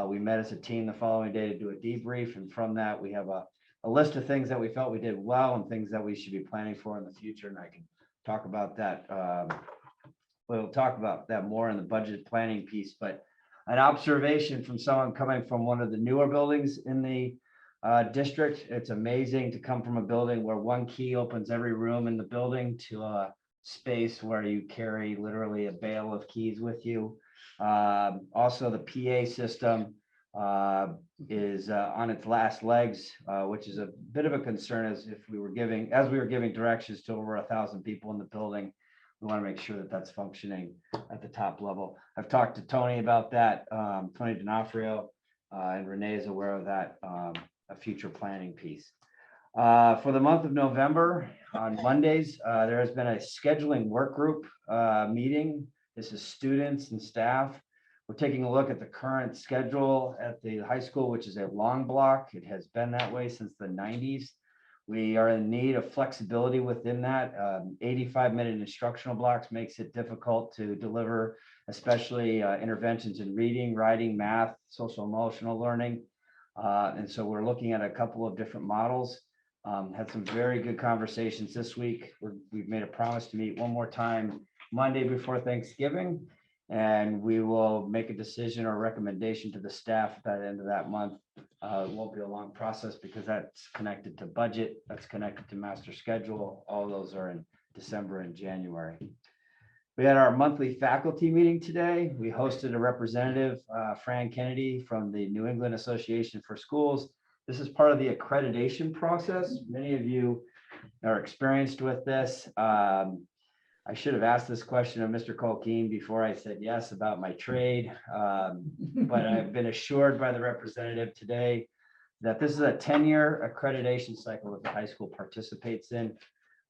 We met as a team the following day to do a debrief, and from that we have a list of things that we felt we did well and things that we should be planning for in the future, and I can talk about that. We'll talk about that more in the budget planning piece, but an observation from someone coming from one of the newer buildings in the district. It's amazing to come from a building where one key opens every room in the building to a space where you carry literally a bale of keys with you. Also, the PA system is on its last legs, which is a bit of a concern as we were giving directions to over 1,000 people in the building. We want to make sure that that's functioning at the top level. I've talked to Tony about that, Tony D'Onofrio, and Renee is aware of that, a future planning piece. For the month of November, on Mondays, there has been a scheduling work group meeting. This is students and staff. We're taking a look at the current schedule at the high school, which is a long block. It has been that way since the 90s. We are in need of flexibility within that. 85-minute instructional blocks makes it difficult to deliver, especially interventions in reading, writing, math, social emotional learning. And so we're looking at a couple of different models. Had some very good conversations this week. We've made a promise to meet one more time Monday before Thanksgiving, and we will make a decision or recommendation to the staff at the end of that month. It won't be a long process because that's connected to budget, that's connected to master schedule. All those are in December and January. We had our monthly faculty meeting today. We hosted a representative, Fran Kennedy from the New England Association for Schools. This is part of the accreditation process. Many of you are experienced with this. I should have asked this question of Mr. Colkeen before I said yes about my trade, but I've been assured by the representative today that this is a 10-year accreditation cycle that the high school participates in.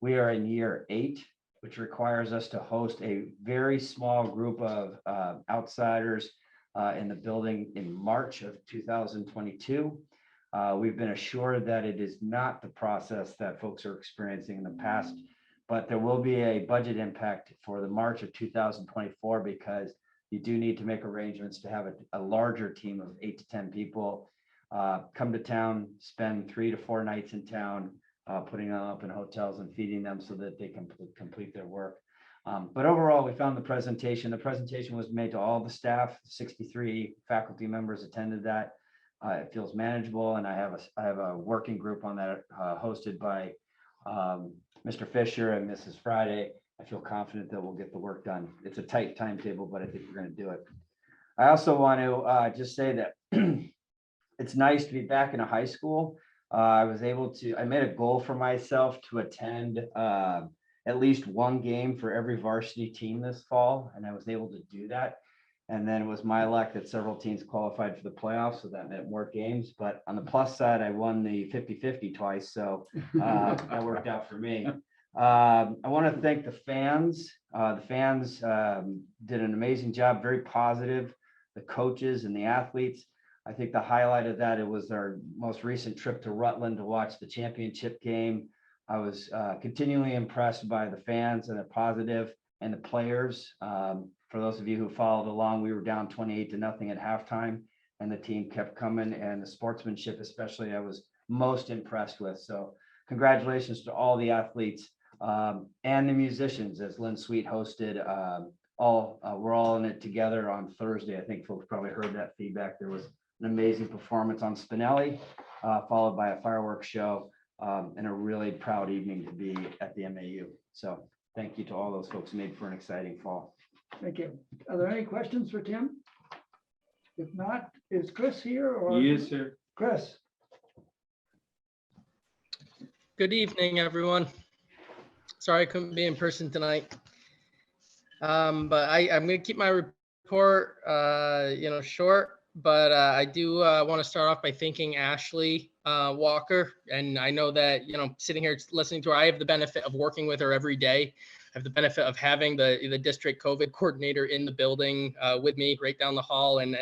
We are in year 8, which requires us to host a very small group of outsiders in the building in March of 2022. We've been assured that it is not the process that folks are experiencing in the past, but there will be a budget impact for the March of 2024 because you do need to make arrangements to have a larger team of 8 to 10 people. come to town, spend 3 to 4 nights in town, putting them up in hotels and feeding them so that they can complete their work. But overall, we found the presentation was made to all the staff. 63 faculty members attended that. It feels manageable, and I have a working group on that hosted by Mr. Fisher and Mrs. Friday. I feel confident that we'll get the work done. It's a tight timetable, but I think we're going to do it. I also want to just say that it's nice to be back in a high school. I made a goal for myself to attend at least one game for every varsity team this fall, and I was able to do that. And then it was my luck that several teams qualified for the playoffs, so that meant more games. But on the plus side, I won the 50-50 twice, so that worked out for me. I want to thank the fans. The fans did an amazing job, very positive. The coaches and the athletes. I think the highlight of that, it was our most recent trip to Rutland to watch the championship game. I was continually impressed by the fans and the positive and the players. For those of you who followed along, we were down 28-0 at halftime, and the team kept coming, and the sportsmanship especially I was most impressed with. So congratulations to all the athletes and the musicians, as Lynn Sweet hosted. We're all in it together on Thursday. I think folks probably heard that feedback. There was an amazing performance on Spinelli, followed by a fireworks show, and a really proud evening to be at the MAU. So thank you to all those folks who made for an exciting fall. Thank you. Are there any questions for Tim? If not, is Chris here or? He is here. Chris? Good evening, everyone. Sorry I couldn't be in person tonight. But I'm going to keep my report, short. But I do want to start off by thanking Ashley Walker. And I know that, sitting here listening to her, I have the benefit of working with her every day. I have the benefit of having the district COVID coordinator in the building with me right down the hall. And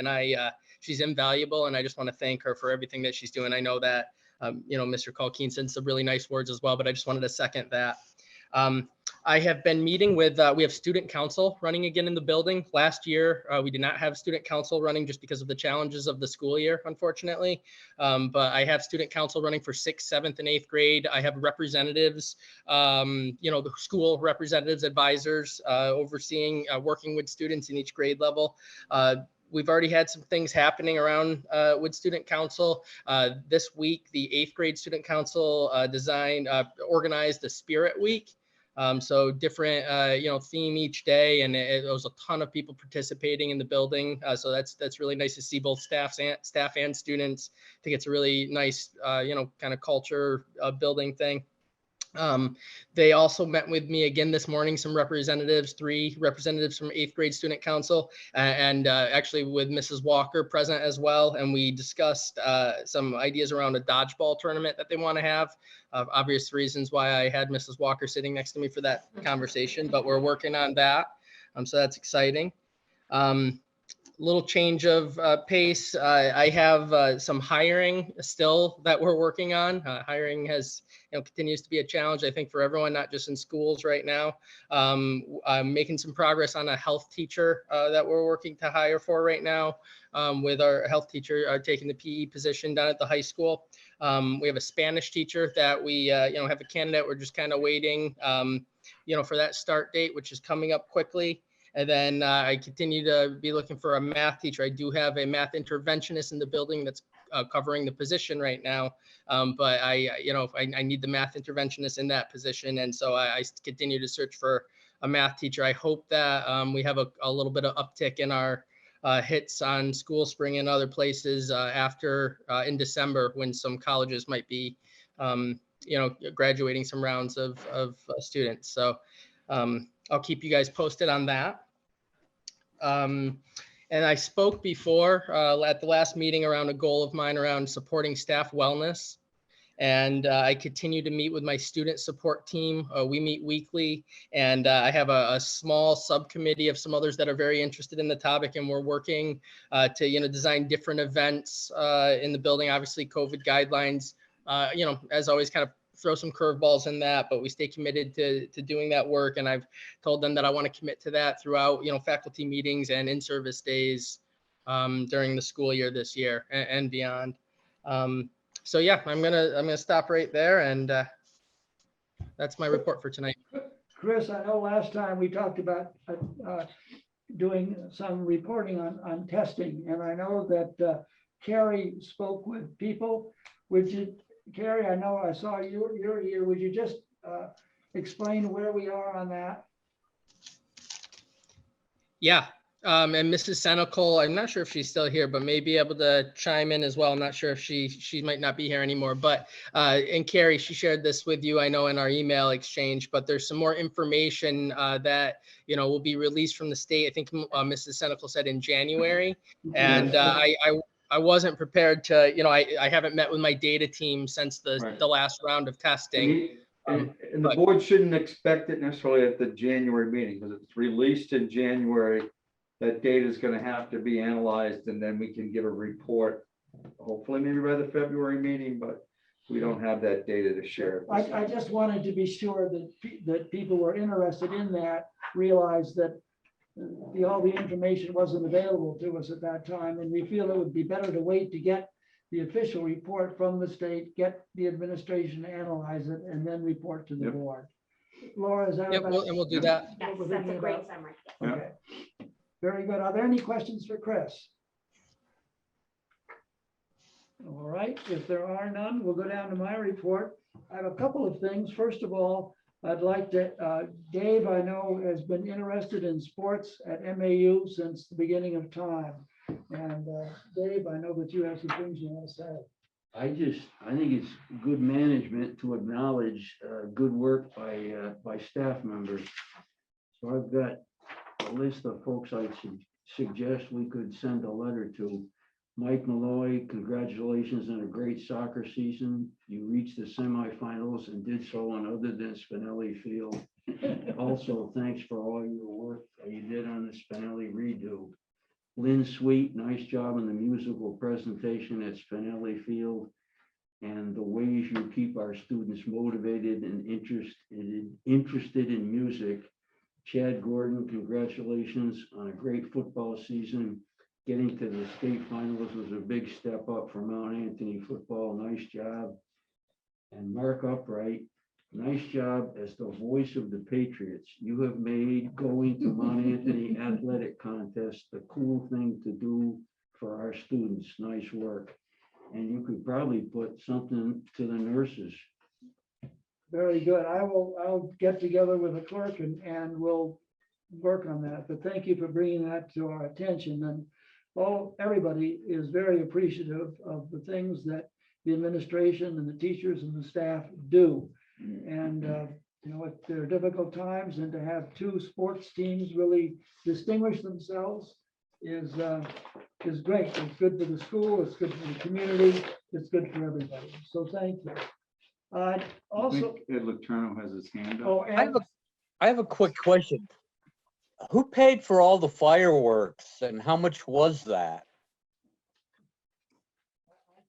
she's invaluable. And I just want to thank her for everything that she's doing. I know that, Mr. Colkeen said some really nice words as well, but I just wanted to second that. I have been meeting with, we have student council running again in the building. Last year, we did not have student council running just because of the challenges of the school year, unfortunately. But I have student council running for 6th, 7th, and 8th grade. I have representatives, the school representatives, advisors, overseeing, working with students in each grade level. We've already had some things happening around with student council. This week, the 8th grade student council organized a Spirit Week. So different, theme each day, and there was a ton of people participating in the building. So that's really nice to see both staff and students. I think it's a really nice, kind of culture building thing. They also met with me again this morning, some representatives, 3 representatives from 8th grade student council, and actually with Mrs. Walker present as well. And we discussed some ideas around a dodgeball tournament that they want to have. Obvious reasons why I had Mrs. Walker sitting next to me for that conversation, but we're working on that. So that's exciting. Little change of pace. I have some hiring still that we're working on. Hiring has, continues to be a challenge, I think, for everyone, not just in schools right now. I'm making some progress on a health teacher that we're working to hire for right now, with our health teacher taking the PE position down at the high school. We have a Spanish teacher that we, have a candidate. We're just kind of waiting, for that start date, which is coming up quickly. And then I continue to be looking for a math teacher. I do have a math interventionist in the building that's covering the position right now. But I need the math interventionist in that position. And so I continue to search for a math teacher. I hope that we have a little bit of uptick in our hits on School Spring and other places after in December, when some colleges might be, graduating some rounds of students. So I'll keep you guys posted on that. And I spoke before at the last meeting around a goal of mine around supporting staff wellness. And I continue to meet with my student support team. We meet weekly, and I have a small subcommittee of some others that are very interested in the topic, and we're working to design different events in the building. Obviously, COVID guidelines, as always, kind of throw some curveballs in that, but we stay committed to doing that work. And I've told them that I want to commit to that throughout, faculty meetings and in-service days during the school year this year and beyond. So yeah, I'm gonna stop right there, and that's my report for tonight. Chris, I know last time we talked about doing some reporting on testing, and I know that Carrie spoke with people. Would you, Carrie, I know I saw you're here. Would you just explain where we are on that? Yeah, and Mrs. Senical, I'm not sure if she's still here, but may be able to chime in as well. I'm not sure if she might not be here anymore, but and Carrie, she shared this with you, I know, in our email exchange, but there's some more information that, you know, will be released from the state. I think Mrs. Senical said in January, and I wasn't prepared to, you know, I haven't met with my data team since the last round of testing. And the board shouldn't expect it necessarily at the January meeting, because it's released in January. That data is going to have to be analyzed, and then we can give a report, hopefully maybe by the February meeting, but we don't have that data to share. I just wanted to be sure that people were interested in that, realized that all the information wasn't available to us at that time, and we feel it would be better to wait to get the official report from the state, get the administration to analyze it, and then report to the board. Laura, is that? Yep, and we'll do that. Yes, that's a great summary. Okay, very good. Are there any questions for Chris? All right, if there are none, we'll go down to my report. I have a couple of things. First of all, I'd like to, Dave, I know, has been interested in sports at MAU since the beginning of time. And Dave, I know that you have some things you want to say. I think it's good management to acknowledge good work by staff members. So I've got a list of folks I suggest we could send a letter to. Mike Malloy, congratulations on a great soccer season. You reached the semifinals and did so on other than Spinelli Field. Also, thanks for all your work you did on the Spinelli redo. Lynn Sweet, nice job on the musical presentation at Spinelli Field, and the ways you keep our students motivated and interested in music. Chad Gordon, congratulations on a great football season. Getting to the state finals was a big step up for Mount Anthony football. Nice job. And Mark Upright, nice job as the voice of the Patriots. You have made going to Mount Anthony athletic contest the cool thing to do for our students. Nice work. And you could probably put something to the nurses. Very good. I'll get together with the clerk and we'll work on that. But thank you for bringing that to our attention. And everybody is very appreciative of the things that the administration and the teachers and the staff do. And you know, there are difficult times, and to have two sports teams really distinguish themselves is great. It's good for the school, it's good for the community, it's good for everybody. So thank you. Also, Ed Letourneau has his hand up. oh, I have a quick question. Who paid for all the fireworks and how much was that?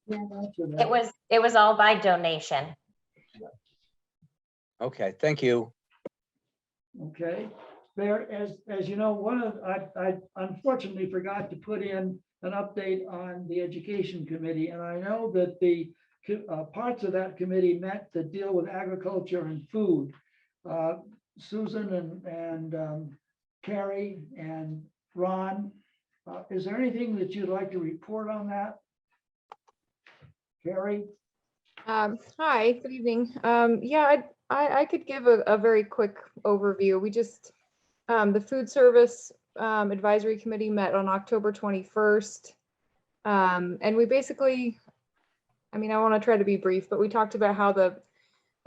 It was all by donation. Okay, thank you. Okay, there, as you know, I unfortunately forgot to put in an update on the education committee, and I know that the parts of that committee met to deal with agriculture and food. Susan and Carrie and Ron, is there anything that you'd like to report on that? Carrie? Hi, good evening. Yeah, I could give a very quick overview. We just, the Food Service Advisory Committee met on October 21st. And we basically, I mean, I want to try to be brief, but we talked about how the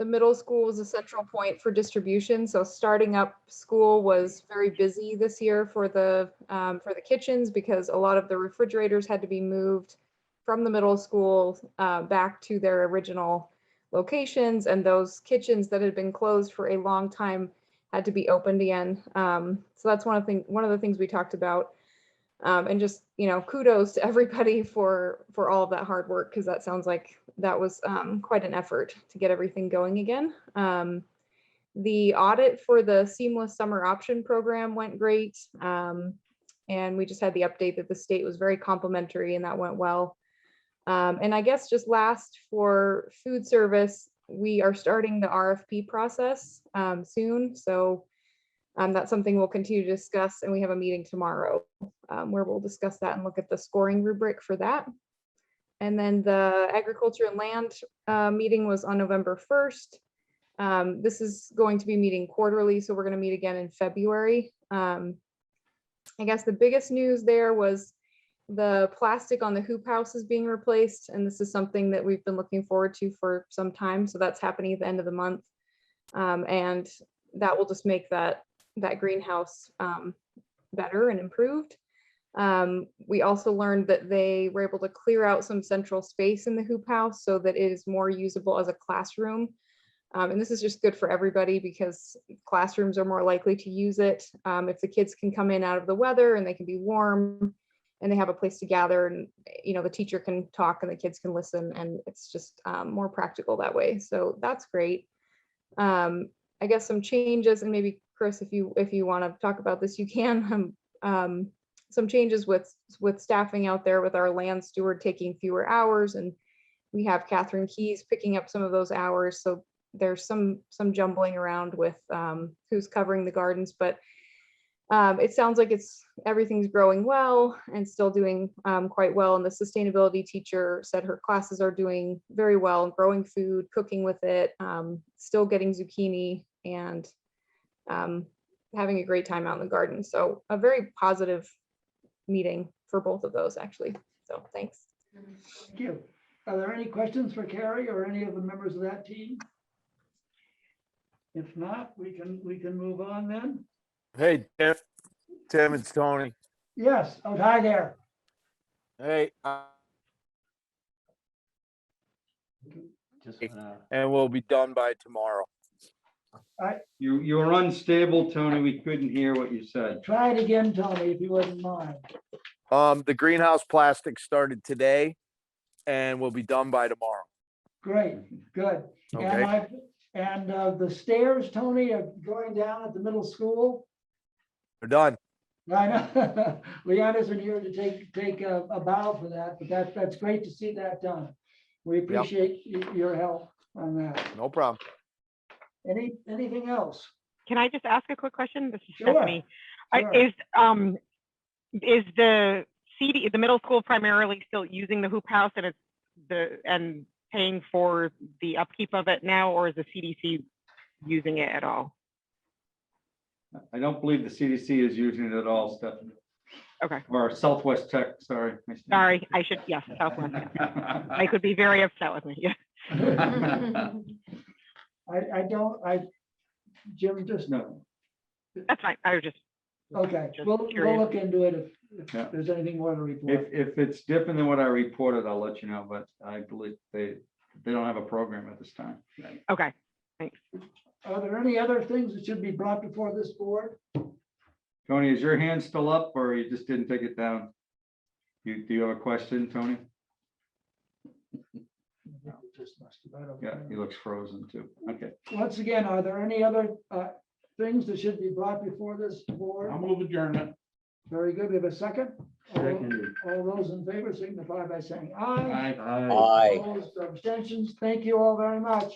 middle school was a central point for distribution. So starting up school was very busy this year for the kitchens, because a lot of the refrigerators had to be moved from the middle school back to their original locations, and those kitchens that had been closed for a long time had to be opened again. So that's one of the things we talked about, and just, you know, kudos to everybody for all of that hard work, because that sounds like that was quite an effort to get everything going again. The audit for the Seamless Summer Option Program went great, and we just had the update that the state was very complimentary, and that went well. And I guess just last for food service, we are starting the RFP process soon. So that's something we'll continue to discuss. And we have a meeting tomorrow where we'll discuss that and look at the scoring rubric for that. And then the agriculture and land meeting was on November 1st. This is going to be meeting quarterly, so we're going to meet again in February. I guess the biggest news there was the plastic on the hoop house is being replaced, and this is something that we've been looking forward to for some time. So that's happening at the end of the month, and that will just make that greenhouse better and improved. We also learned that they were able to clear out some central space in the hoop house so that it is more usable as a classroom. And this is just good for everybody because classrooms are more likely to use it. If the kids can come in out of the weather and they can be warm and they have a place to gather, and the teacher can talk and the kids can listen, and it's just more practical that way. So that's great. I guess some changes, and maybe Chris, if you want to talk about this, you can. Some changes with staffing out there, with our land steward taking fewer hours, and we have Catherine Keys picking up some of those hours. So there's some jumbling around with who's covering the gardens, but it sounds like everything's growing well and still doing quite well. And the sustainability teacher said her classes are doing very well, growing food, cooking with it, still getting zucchini, and having a great time out in the garden. So a very positive meeting for both of those, actually. So thanks. Thank you. Are there any questions for Carrie or any of the members of that team? If not, we can move on then. Hey, Tim, it's Tony. Yes. Oh, hi there. Hey, Just and we'll be done by tomorrow. You were unstable, Tony. We couldn't hear what you said. Try it again, Tony, if you wouldn't mind. The greenhouse plastic started today and we'll be done by tomorrow. Great, good. Okay. And the stairs, Tony, are going down at the middle school. We're done. I know. Leon isn't here to take a bow for that, but that's great to see that done. We appreciate your help on that. No problem. Anything else? Can I just ask a quick question? This is Sure. Stephanie. Sure. Is the the middle school primarily still using the hoop house and paying for the upkeep of it now, or is the CDC using it at all? I don't believe the CDC is using it at all, Stephanie. Okay. Or Southwest Tech, sorry. Sorry, I should, yes, Southwest. I could be very upset with me. Yeah. Jim, just no. That's fine. I was just. Okay, Just we'll curious. look into it if Yeah. there's anything more to report. If it's different than what I reported, I'll let you know, but I believe they don't have a program at this time. Okay, thanks. Are there any other things that should be brought before this board? Tony, is your hand still up or you just didn't take it down? Do you have a question, Tony? No, just must have been Yeah, okay. he looks frozen too. Okay. Once again, are there any other things that should be brought before this board? I'll move adjournment. Very good. We have a second. Seconded. All those in favor signify by saying aye. Aye. Aye. Aye. Opposed or abstentions. Thank you all very much.